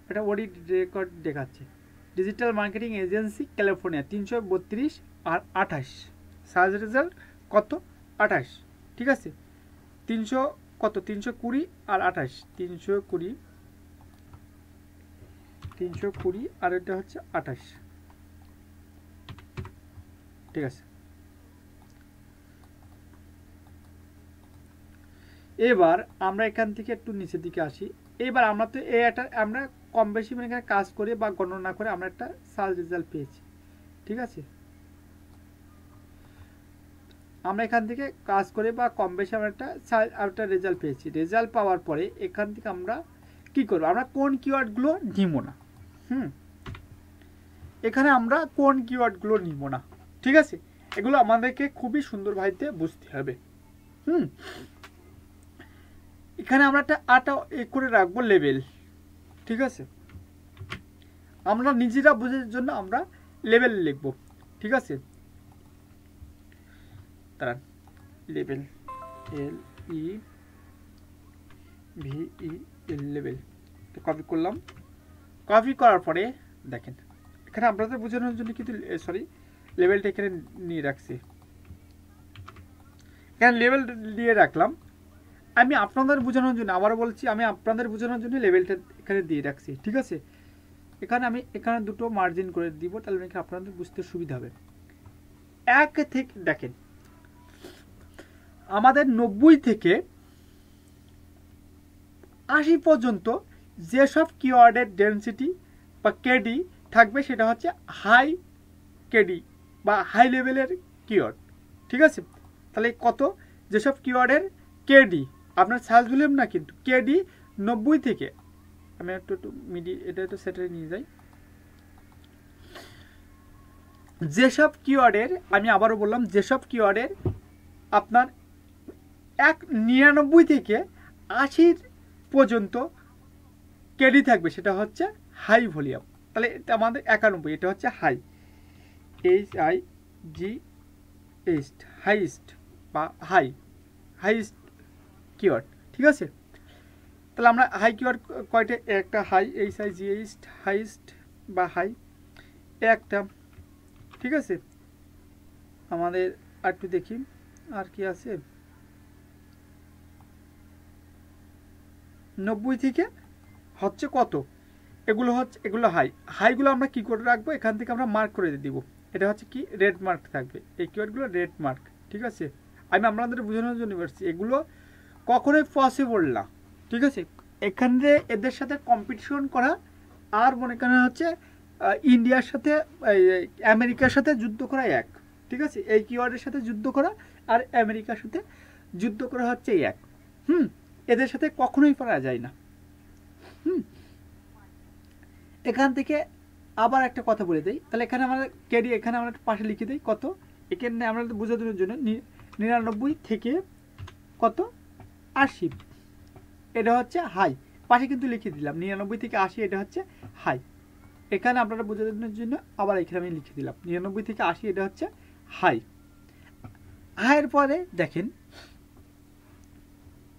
এটা অডিট রেকর্ড দেখাচ্ছে, ডিজিটাল মার্কেটিং এজেন্সি ক্যালিফোর্নিয়া 332 আর 28, সার্চ রেজাল্ট কত 28, ঠিক আছে, 320 আর 28, 320 আর এটা হচ্ছে 28, ঠিক আছে। এবার আমরা এখান থেকে একটু নিচের দিকে আসি, এবার আমরা তো এটা আমরা কম বেশি মানে এখানে কাজ করে বা গণনা করে আমরা একটা সার্চ রেজাল্ট পেয়েছি, ঠিক আছে। আমরা এখান থেকে কাজ করে বা কম বেশি আমরা একটা রেজাল্ট পেয়েছি, রেজাল্ট পাওয়ার পরে এখান থেকে আমরা কি করব, আমরা কোন কিওয়ার্ডগুলো নিব না, এখানে আমরা কোন কিওয়ার্ডগুলো নিব না, ঠিক আছে? এগুলো আমাদেরকে খুবই সুন্দরভাবে বুঝতে হবে। এখানে আমরা একটা করে রাখবো লেভেল, ঠিক আছে? আমরা নিজেরা বোঝার জন্য আমরা লেভেল লিখব, ঠিক আছে? দাঁড়ান, লেভেল LEVEL লেভেল কপি করলাম। কপি করার পরে দেখেন এখানে আপনাদের বোঝানোর জন্য কিন্তু সরি লেভেলটা এখানে নিয়ে রাখছি, এখানে লেভেল দিয়ে রাখলাম। আমি আপনাদের বোঝানোর জন্য আবারও বলছি, আমি আপনাদের বোঝানোর জন্য লেভেলটা এখানে দিয়ে রাখছি, ঠিক আছে? এখানে আমি এখানে দুটো মার্জিন করে দিব, তাহলে আপনাদের বুঝতে সুবিধা হবে। এক থেকে দেখেন আমাদের 90 থেকে 80 পর্যন্ত যেসব কিওয়ার্ডের ডেনসিটি বা কেডি থাকবে সেটা হচ্ছে হাই কেডি বা হাই লেভেলের কিওয়ার্ড, ঠিক আছে? তাহলে কত? যেসব কিওয়ার্ডের কেডি আপনার সার্চ ভলিউম না কিন্তু কেডি 90 থেকে, আমি একটু এটা একটু সেটাই নিয়ে যাই। যেসব কিওয়ার্ডের, আমি আবারও বললাম, যেসব কিওয়ার্ডের আপনার 99 থেকে 80 পর্যন্ত কেডি থাকবে সেটা হচ্ছে হাই ভলিউম। তাহলে এটা আমাদের 91, এটা হচ্ছে হাই, HIGH হাইস্ট বা হাইস্ট কিওয়ার্ড, ঠিক আছে? তাহলে আমরা হাই কিওয়ার্ড কয়টা? একটা হাই, HIGH হাইস্ট বা হাই একটা, ঠিক আছে? আমাদের আর একটু দেখি আর কি আছে। 90 থেকে হচ্ছে কত? এগুলো হচ্ছে, এগুলো হাইগুলো আমরা কি করে রাখবো? এখান থেকে আমরা মার্ক করে দিব, এটা হচ্ছে কি রেড মার্ক থাকবে, এই কিওয়ার্ডগুলো রেড মার্ক, ঠিক আছে? আমি আপনাদের বোঝানোর জন্য বলছি, এগুলো কখনোই পসিবল না, ঠিক আছে? এখানে এদের সাথে কম্পিটিশন করা আর মনে করেন হচ্ছে ইন্ডিয়ার সাথে আমেরিকার সাথে যুদ্ধ করা এক, ঠিক আছে? এই কিওয়ার্ডের সাথে যুদ্ধ করা আর আমেরিকার সাথে যুদ্ধ করা হচ্ছে এক। এদের সাথে কখনোই পারা যায় না। এখান থেকে আবার একটা কথা বলে দিই, তাহলে এখানে আমরা কেডি এখানে আমরা পাশে লিখে দিই কত, এখানে আমরা বোঝানোর জন্য 99 থেকে কত 80, এটা হচ্ছে হাই, পাশে কিন্তু লিখে দিলাম 99 থেকে 80, এটা হচ্ছে হাই। এখানে আপনারা বোঝানোর জন্য আবার এখানে আমি লিখে দিলাম 99 থেকে 80, এটা হচ্ছে হাই। হাইয়ের পরে দেখেন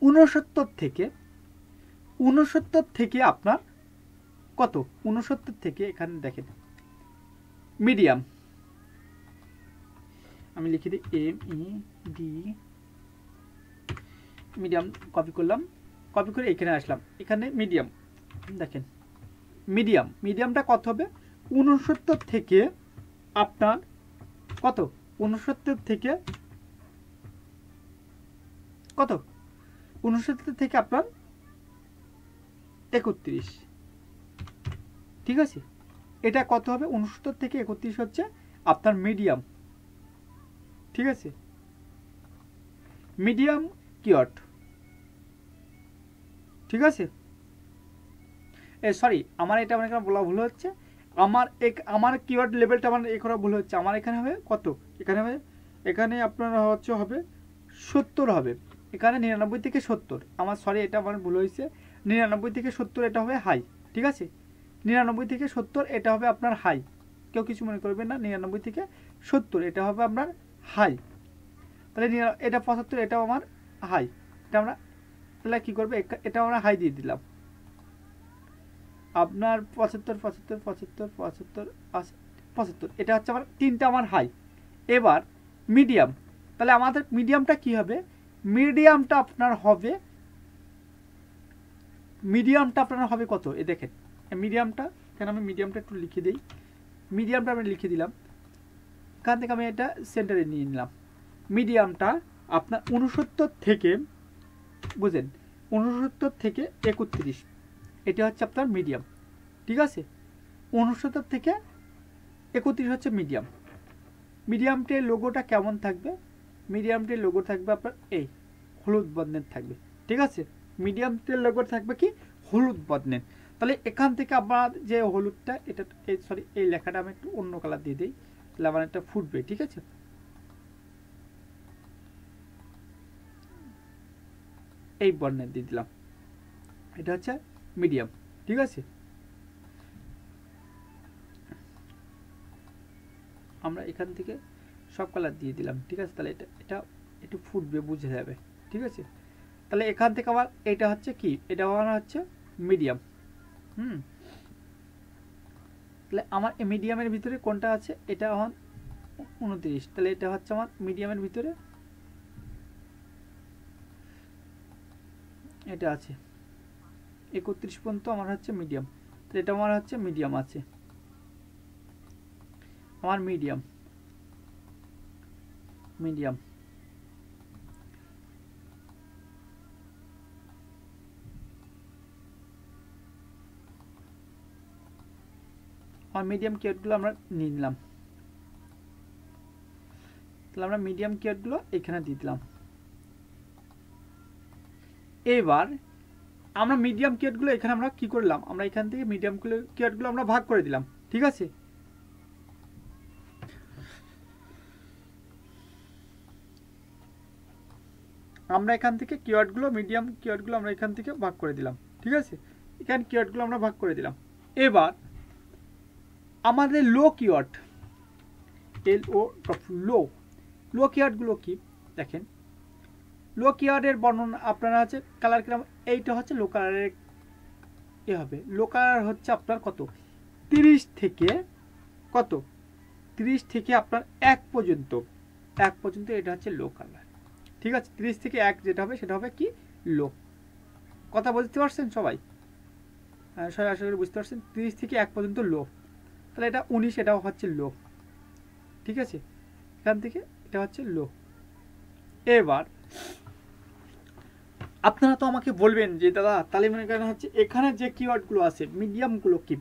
69 থেকে আপনার কত? 69 থেকে এখানে দেখেন মিডিয়াম, আমি লিখে দিই MED, মিডিয়াম কপি করলাম, কপি করে এখানে আসলাম, এখানে মিডিয়াম দেখেন, মিডিয়ামটা কত হবে? 69 থেকে আপনার কত? 69 থেকে কত? 69 থেকে আপনার 31, ঠিক আছে? এটা কত হবে? 69 থেকে 31 হচ্ছে আপনার মিডিয়াম, ঠিক আছে? মিডিয়াম কিওয়ার্ড, ঠিক আছে? সরি, আমার এটা মনে করেন বলা ভুল হচ্ছে, আমার কিওয়ার্ড লেভেলটা আমার করা ভুল হচ্ছে। আমার এখানে হবে কত? এখানে আপনার হবে 70 হবে, এখানে 99 থেকে 70, আমার সরি এটা আমার ভুল হয়েছে, 99 থেকে 70 এটা হবে হাই, ঠিক আছে? 99 থেকে 70 এটা হবে আপনার হাই, কেউ কিছু মনে করবেন না। 99 থেকে 70 এটা হবে আপনার হাই, তাহলে এটা 75 এটাও আমার হাই, এটা আমরা তাহলে কী করবে? এটা আমরা হাই দিয়ে দিলাম, আপনার 75 এটা হচ্ছে আমার তিনটা আমার হাই। এবার মিডিয়াম, তাহলে আমাদের মিডিয়ামটা কি হবে? মিডিয়ামটা আপনার হবে কত? এ দেখেন মিডিয়ামটা, কেন আমি মিডিয়ামটা একটু লিখে দিই, মিডিয়ামটা আমি লিখে দিলাম, এখান থেকে আমি এটা সেন্টারে নিয়ে নিলাম। মিডিয়ামটা আপনার 69 থেকে, বুঝেন, 69 থেকে 31, এটা হচ্ছে আপনার মিডিয়াম, ঠিক আছে? 69 থেকে 31 হচ্ছে মিডিয়াম। মিডিয়ামটির লোগোটা কেমন থাকবে? মিডিয়ামটির লোগো থাকবে আপনার এই হলুদ বর্ণের থাকবে, ঠিক আছে? মিডিয়ামটির লোগো থাকবে কি? হলুদ বর্ণের। তাহলে এখান থেকে আমার যে হলুদটা এটা সরি এই লেখাটা আমি একটু অন্য কালার দিয়ে দিই, তাহলে আমার একটা ফুটবে। ঠিক আছে, এই বর্ণের দিয়ে দিলাম, এটা হচ্ছে মিডিয়াম। ঠিক আছে, আমরা এখান থেকে সব কালার দিয়ে দিলাম। ঠিক আছে, তাহলে এটা এটা একটু ফুটবে, বুঝে যাবে। ঠিক আছে, তাহলে এখান থেকে আবার এটা হচ্ছে কি, এটা আমার হচ্ছে মিডিয়াম। তাহলে আমার মিডিয়ামের ভিতরে কোনটা আছে, এটা আমার 29, তাহলে এটা হচ্ছে আমার মিডিয়ামের ভিতরে এটা আছে 31 পর্যন্ত আমার হচ্ছে মিডিয়াম। তাহলে এটা আমার হচ্ছে মিডিয়াম আছে, আমার মিডিয়াম মিডিয়াম আমার মিডিয়াম কিওয়ার্ডগুলো আমরা নিয়ে নিলাম। তাহলে আমরা মিডিয়াম কিওয়ার্ডগুলো এখানে দিয়ে দিলাম। এবার আমরা মিডিয়াম কিওয়ার্ডগুলো এখানে আমরা কি করলাম, আমরা এখান থেকে মিডিয়াম কিওয়ার্ডগুলো আমরা ভাগ করে দিলাম। ঠিক আছে, আমরা এখান থেকে কিওয়ার্ডগুলো মিডিয়াম কিওয়ার্ডগুলো আমরা এখান থেকে ভাগ করে দিলাম। ঠিক আছে, এখানে কিওয়ার্ডগুলো আমরা ভাগ করে দিলাম। এবার আমাদের লো কিওয়ার্ড, LO লো লো কিওয়ার্ডগুলো কি দেখেন, লো কিওয়ার্ডের বর্ণনা আপনারা আছে কালার কিরাম, এইটা হচ্ছে লো কালারের এ হবে। লো কালার হচ্ছে আপনার কত, 30 থেকে কত, 30 থেকে আপনার 1 পর্যন্ত, 1 পর্যন্ত এটা হচ্ছে লো কালার। ঠিক আছে, 30 থেকে 1 যেটা হবে সেটা হবে কি লো। কথা বুঝতে পারছেন সবাই? সবাই আশা করি বুঝতে পারছেন। 30 থেকে 1 পর্যন্ত লো, তাহলে এটা 19, এটাও হচ্ছে লো। ঠিক আছে, এখান থেকে এটা হচ্ছে লো। এবার আপনারা তো আমাকে বলবেন যে দাদা তাহলে মনে করেন হচ্ছে এখানে যে কিওয়ার্ডগুলো আছে মিডিয়ামগুলো কি।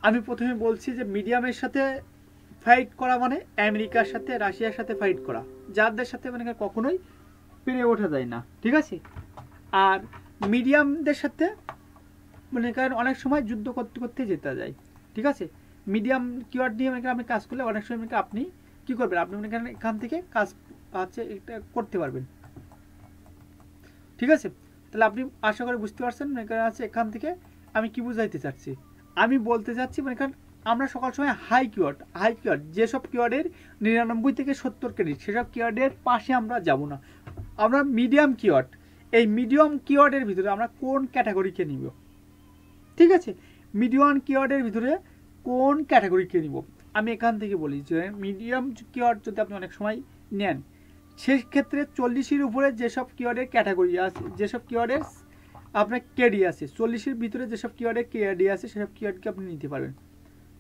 আমি প্রথমে বলছি যে মিডিয়ামের সাথে ফাইট করা মানে আমেরিকার সাথে রাশিয়ার সাথে ফাইট করা, যাদের সাথে মানে কখনোই পেরে ওঠা যায় না। ঠিক আছে, আর মিডিয়ামদের সাথে মনে করেন অনেক সময় যুদ্ধ করতে করতে যেতে যায়। ঠিক আছে, মিডিয়াম কিওয়ার্ড নিয়ে মনে করেন আপনি কাজ করলে অনেক সময় আপনি কি করবেন, আপনি মনে করেন এখান থেকে কাজ আছে এটা করতে পারবেন। ঠিক আছে, তাহলে আপনি আশা করি বুঝতে পারছেন মনে করেন আছে এখান থেকে আমি কি বুঝাইতে চাচ্ছি। আমি বলতে চাচ্ছি মনে করেন আমরা সকাল সময় হাই কিওয়ার্ড যেসব কিওয়ার্ডের 99 থেকে 70 ক্রেডিট, সেসব কিওয়ার্ডের পাশে আমরা যাব না। আমরা মিডিয়াম কিওয়ার্ড, এই মিডিয়াম কিওয়ার্ডের ভিতরে আমরা কোন ক্যাটাগরিকে নিব। ঠিক আছে, মিডিয়াম কিওয়ার্ডের ভিতরে কোন ক্যাটাগরিকে নিব আমি এখান থেকে বলি যে মিডিয়াম কিওয়ার্ড যদি আপনি অনেক সময় নেন সেই ক্ষেত্রে 40-এর উপরে যেসব কিওয়ার্ডের ক্যাটাগরি আছে, যেসব কিওয়ার্ডের আপনার কেডি আছে, 40-এর ভিতরে যেসব কিওয়ার্ডের কেডি আছে সেসব কিওয়ার্ডকে আপনি নিতে পারবেন।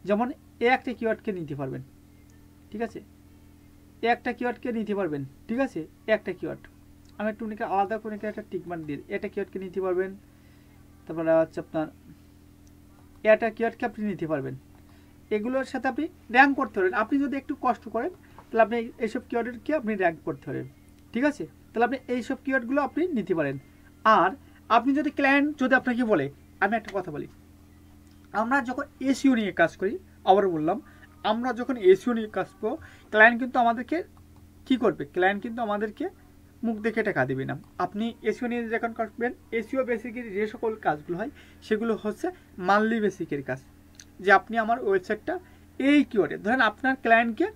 যেমন একটা কিওয়ার্ডকে নিতে পারবেন। ঠিক আছে, একটা কিওয়ার্ডকে নিতে পারবেন। ঠিক আছে, একটা কিওয়ার্ড আমি একটু আলাদা করে একটা টিকমার্ক দিয়ে একটা কিওয়ার্ডকে নিতে পারবেন। তারপরে হচ্ছে আপনার একটা কিওয়ার্ডকে আপনি নিতে পারবেন। এগুলোর সাথে আপনি র্যাঙ্ক করতে পারবেন। আপনি যদি একটু কষ্ট করেন তাহলে আপনি এইসব কিওয়ার্ডকে আপনি র্যাঙ্ক করতে পারেন। ঠিক আছে, তাহলে আপনি এইসব কিওয়ার্ডগুলো আপনি নিতে পারেন। আর আপনি যদি ক্লায়েন্ট যদি আপনাকে বলে, আমি একটা কথা বলি, আমরা যখন এসইও নিয়ে কাজ করি, আবারও বললাম আমরা যখন এসইও নিয়ে কাজ করব, ক্লায়েন্ট কিন্তু আমাদেরকে কি করবে, ক্লায়েন্ট কিন্তু আমাদেরকে মুখ দেখে টাকা দেবে না। আপনি এসইও নিয়ে যখন করবেন, এসইও বেসিকের যে সকল কাজগুলো হয় সেগুলো হচ্ছে মান্থলি বেসিকের কাজ। যে আপনি আমার ওয়েবসাইটটা এই কিওয়ার্ডে ধরেন আপনার ক্লায়েন্টকে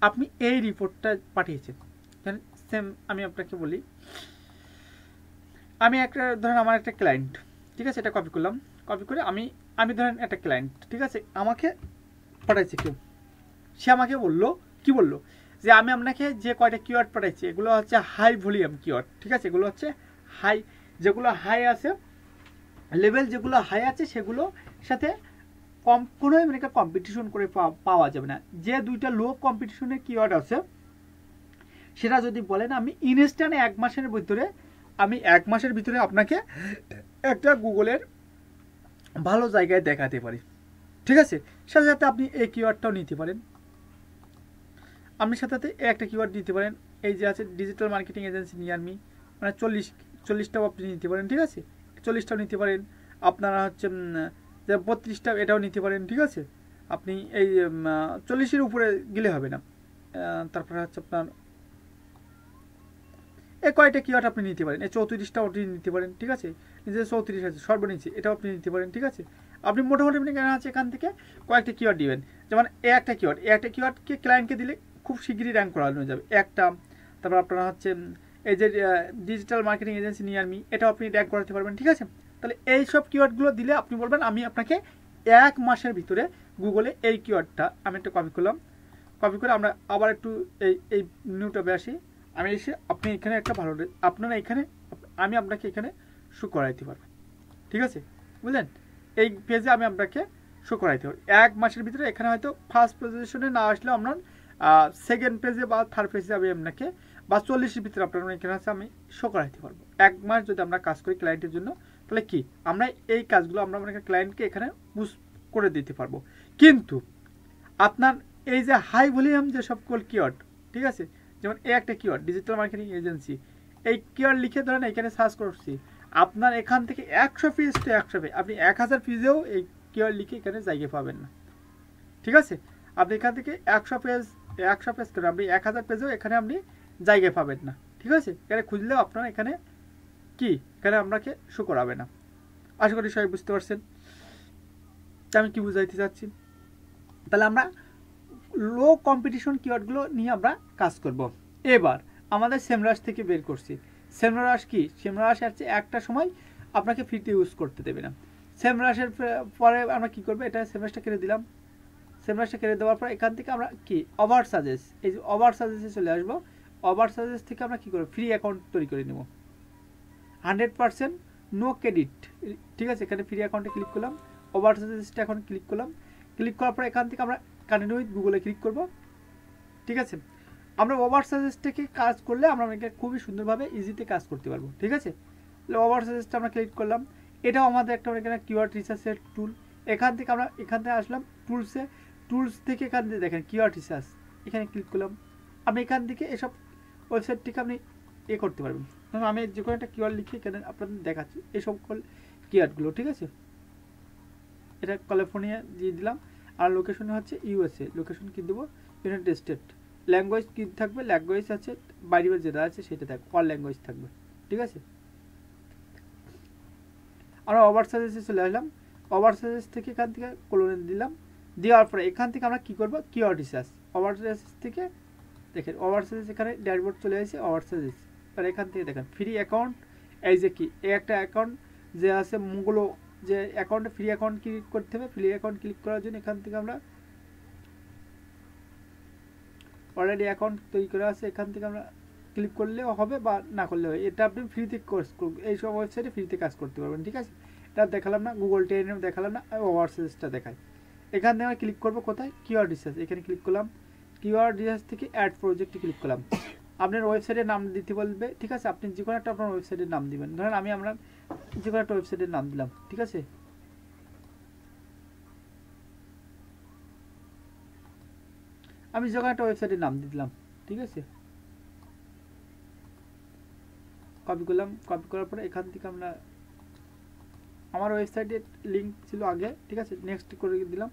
আপনি এই রিপোর্টটা পাঠিয়েছেন। ধরেন সেম আমি আপনাকে বলি, আমি একটা ধরেন আমার একটা ক্লায়েন্ট, ঠিক আছে, এটা কপি করলাম, কপি করে আমি ধরেন একটা ক্লায়েন্ট, ঠিক আছে, আমাকে পাঠাইছে কেউ, সে আমাকে বললো কি বললো যে আমি আপনাকে যে কয়টা কিওয়ার্ড পাঠাইছি এগুলো হচ্ছে হাই ভলিউম কিওয়ার্ড। ঠিক আছে, এগুলো হচ্ছে হাই, যেগুলো হাই আছে লেভেল, যেগুলো হাই আছে সেগুলো সাথে কোনোই মানে কম্পিটিশন করে পাওয়া যাবে না। যে দুইটা লো কম্পিটিশনের কিওয়ার্ড আছে সেটা যদি বলেন আমি ইনস্ট্যান্ট 1 মাসের ভিতরে আপনাকে একটা গুগলের ভালো জায়গায় দেখাতে পারি। ঠিক আছে, সাথে সাথে আপনি এই কিওয়ার্ডটাও নিতে পারেন, আপনি সাথে সাথে একটা কিওয়ার্ড নিতে পারেন। এই যে আছে digital marketing agency near me, মানে 40টাও আপনি নিতে পারেন। ঠিক আছে, 40টাও নিতে পারেন। আপনারা হচ্ছে যে 32টা এটাও নিতে পারেন, ঠিক আছে। আপনি এই 40-এর উপরে গেলে হবে না। তারপরে হচ্ছে আপনার এই কয়টা কিওয়ার্ড আপনি নিতে পারেন, এই 34টা ওটি নিতে পারেন, ঠিক আছে। নিজে 34 আছে সর্বনিচে, এটাও আপনি নিতে পারেন, ঠিক আছে। আপনি মোটামুটি আপনি কেন আছে এখান থেকে কয়েকটা কিওয়ার্ড দিবেন, যেমন একটা কিওয়ার্ডকে ক্লায়েন্টকে দিলে খুব শীঘ্রই র্যাঙ্ক করানো যাবে একটা। তারপর আপনারা হচ্ছে এই যে digital marketing agency near me, এটাও আপনি র্যাঙ্ক করাতে পারবেন, ঠিক আছে। তাহলে এই সব কিওয়ার্ডগুলো দিলে আপনি বলবেন আমি আপনাকে 1 মাসের ভিতরে গুগলে এই কিওয়ার্ডটা আমি একটা কপি করলাম, কপি করে আমরা আবার একটু এই নিউ ট্যাবে আসি। আমি এসে আপনি এখানে একটা ভালো আপনারা এখানে আমি আপনাকে এখানে শো করাইতে পারবো, ঠিক আছে, বুঝলেন। এই পেজে আমি আপনাকে শো করাইতে পারবো 1 মাসের ভিতরে। এখানে হয়তো ফার্স্ট পজিশনে না আসলেও আপনার সেকেন্ড পেজে বা থার্ড পেজে আমি আপনাকে বা 40-এর ভিতরে আপনার এখানে আছে আমি শো করাইতে পারবো। 1 মাস যদি আমরা কাজ করি ক্লায়েন্টের জন্য, তাহলে কি আমরা এই কাজগুলো আমরা আপনাকে ক্লায়েন্টকে এখানে পুশ করে দিতে পারবো। কিন্তু আপনার এই যে হাই ভলিউম যে সকল কিওয়ার্ড, ঠিক আছে, যেমন এই একটা কিওয়ার্ড ডিজিটাল মার্কেটিং এজেন্সি, এই কিওয়ার্ড লিখে ধরেন এখানে সার্চ করছি, আপনার এখান থেকে 100 পেজ টু 100 পেজ, আপনি 1000 পেজেও এই কিওয়ার্ড লিখে এখানে জায়গা পাবেন না, ঠিক আছে। আপনি এখান থেকে 100 পেজ করে আপনি 1000 পেজেও এখানে আপনি জায়গা পাবেন না, ঠিক আছে। এখানে খুঁজলেও আপনার এখানে কি এখানে আপনাকে শো করাবে না। আশা করি সবাই বুঝতে পারছেন আমি কি বুঝাইতে চাচ্ছি। তাহলে আমরা লো কম্পিটিশন কিওয়ার্ডগুলো নিয়ে আমরা কাজ করব। এবার আমাদের সেমরাশ থেকে বের করছি। সেমরাশ কি, সেমরাশ আছে একটা সময় আপনাকে ফ্রিতে ইউজ করতে দেবে না। সেমরাশের পরে আমরা কি করব, এটা সেমরাশটা কেটে দিলাম। সেমরাশটা কেটে দেওয়ার পর এখান থেকে আমরা কি ওভার সাজেস, এই যে ওভার সাজেসে চলে আসবো। ওভার সাজেস থেকে আমরা কি করব, ফ্রি অ্যাকাউন্ট তৈরি করে নেব 100% নো ক্রেডিট, ঠিক আছে। এখানে ফ্রি অ্যাকাউন্টে ক্লিক করলাম, ওভার সাজেসটা এখন ক্লিক করলাম। ক্লিক করার পর এখান থেকে আমরা কন্টিনিউ উইথ গুগলে ক্লিক করব, ঠিক আছে। আমরা ওভার সাজেস্ট থেকে কাজ করলে আমরা খুবই সুন্দরভাবে ইজিতে কাজ করতে পারবো, ঠিক আছে। ওভার সাজেস্টটা আমরা ক্লিক করলাম, এটাও আমাদের একটা এখানে কিওয়ার্ড রিসার্চের টুল। এখান থেকে আমরা এখান থেকে আসলাম টুলসে, টুলস থেকে এখান থেকে দেখেন কিওয়ার্ড রিসার্চ, এখানে ক্লিক করলাম। আপনি এখান থেকে এসব ওয়েবসাইট থেকে আপনি করতে পারবেন। আমি যে কোনো একটা কিওয়ার্ড লিখে এখানে আপনাদের দেখাচ্ছি এই সকল কিওয়ার্ডগুলো, ঠিক আছে। এটা ক্যালিফোর্নিয়া দিয়ে দিলাম, আর লোকেশন হচ্ছে ইউএসএ, লোকেশন কি দেবো ইউনাইটেড স্টেট। ল্যাঙ্গুয়েজ কি থাকবে, ল্যাঙ্গুয়েজ আছে বাইরে যেটা আছে সেটা থাকবে, অল ল্যাঙ্গুয়েজ থাকবে, ঠিক আছে। আমরা ওভার সাজেসে চলে আসলাম, ওভার সাজেস থেকে এখান থেকে কোলন দিলাম, দেওয়ার পরে এখান থেকে আমরা কি করব কিওয়ার্ড রিসার্চ। ওভার সাজেস থেকে দেখেন ওভার সাজেস এখানে ড্যাশবোর্ড চলে আসছে ওভার সাজেস। আর এখান থেকে দেখেন ফ্রি অ্যাকাউন্ট, এই যে কি এই একটা অ্যাকাউন্ট যে আছে মুগুলো যে অ্যাকাউন্টে ফ্রি অ্যাকাউন্ট ক্লিক করতে হবে। ফ্রি অ্যাকাউন্ট ক্লিক করার জন্য এখান থেকে আমরা অলরেডি অ্যাকাউন্ট তৈরি করা আছে, এখান থেকে আমরা ক্লিক করলেও হবে বা না করলেও হয়। এটা আপনি ফ্রিতে কোর্স এই সব ওয়েবসাইটে ফ্রিতে কাজ করতে পারবেন, ঠিক আছে। এটা দেখালাম না, গুগল ট্রেনে দেখালাম না, ওভার সাজেসটা দেখায়। এখান থেকে আমরা ক্লিক করবো কোথায়, কিওয়ার্ড রিসার্চ, এখানে ক্লিক করলাম। কিওয়ার্ড রিসার্চ থেকে অ্যাড প্রজেক্টে ক্লিক করলাম। আপনার ওয়েবসাইটের নাম দিতে বলবে, ঠিক আছে। আপনি যে কোনো একটা আপনার ওয়েবসাইটের নাম দিবেন, ধরেন আমি আপনার যে কোনো একটা ওয়েবসাইটের নাম দিলাম, ঠিক আছে। আমি যে কোনো একটা ওয়েবসাইটের নাম দিয়ে দিলাম, ঠিক আছে। কপি করলাম, কপি করার পরে এখান থেকে আমরা আমার ওয়েবসাইটের লিঙ্ক ছিল আগে, ঠিক আছে, নেক্সট করে দিলাম।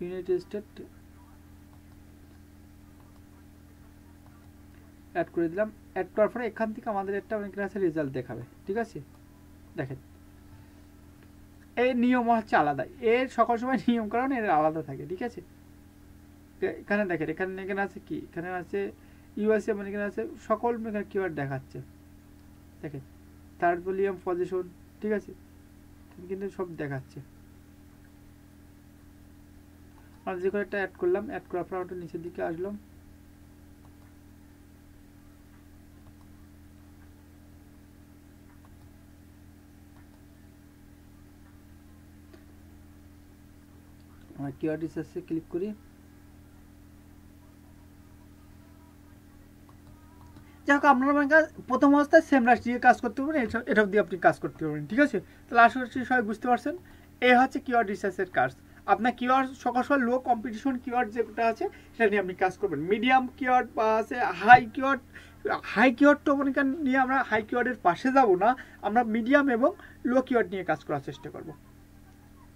ইউনাইটেড স্টেট অ্যাড করে দিলাম। অ্যাড করার পরে এখান থেকে আমাদের একটা অনেক আছে রেজাল্ট দেখাবে, ঠিক আছে। দেখেন এই নিয়ম হচ্ছে আলাদা, এর সকল সময় নিয়মকরণ এর আলাদা থাকে, ঠিক আছে। এখানে দেখেন এখানে আছে কি, এখানে আছে ইউএসএ, মানে এখানে আছে সকল এখানে কিওয়ার্ড দেখাচ্ছে, দেখেন থার্ড ভলিউম পজিশন, ঠিক আছে, কিন্তু সব দেখাচ্ছে। আমরা যে কোনো একটা অ্যাড করলাম, অ্যাড করার পর ওটা নিচের দিকে আসলাম। আমরা কিওয়ার্ড রিসার্চে ক্লিক করি। যাই হোক আপনারা প্রথম অবস্থায় সেমরাশ দিয়ে কাজ করতে পারবেন, এটা দিয়ে আপনি কাজ করতে পারবেন, ঠিক আছে। তাহলে আশা করছি সবাই বুঝতে পারছেন, এই হচ্ছে কিওয়ার্ড রিসার্চের কাজ। আপনার কিওয়ার্ড সকাল সকাল লো কম্পিটিশন কিওয়ার্ড যেটা আছে সেটা নিয়ে আপনি কাজ করবেন। মিডিয়াম কিওয়ার্ড বা আছে high keyword high keyword token নিয়ে আমরা হাই কিওয়ার্ডের পাশে যাব না, আমরা মিডিয়াম এবং লো কিওয়ার্ড নিয়ে কাজ করার চেষ্টা করব।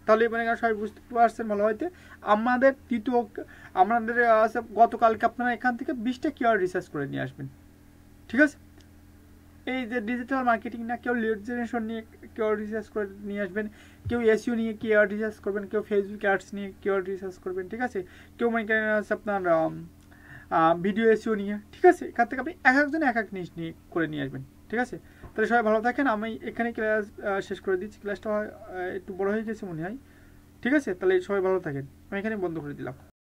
তাহলে মনে করেন সবাই বুঝতে পারছেন ভালো হয়তো। আমাদের আমাদের গতকালকে আপনারা এখান থেকে 20টা কিওয়ার্ড রিসার্চ করে নিয়ে আসবেন, ঠিক আছে? এই যে ডিজিটাল মার্কেটিং না, কেউ লিড জেনারেশন নিয়ে কিওয়ার্ড রিসার্চ করে নিয়ে আসবেন, কেউ এসইও নিয়ে কিওয়ার্ড রিসার্চ করবেন, কেউ ফেসবুক অ্যাডস নিয়ে কিওয়ার্ড রিসার্চ করবেন, ঠিক আছে? কেউ মনে করেন আপনার ভিডিও এসইও নিয়ে, ঠিক আছে? এখান থেকে আপনি এক একজন এক এক জিনিস নিয়ে করে নিয়ে আসবেন, ঠিক আছে? তাহলে সবাই ভালো থাকেন। আমি এখানে ক্লাস শেষ করে দিচ্ছি, ক্লাসটা একটু বড় হয়ে গেছে মনে হয়, ঠিক আছে? তাহলে সবাই ভালো থাকেন, আমি এখানে বন্ধ করে দিলাম।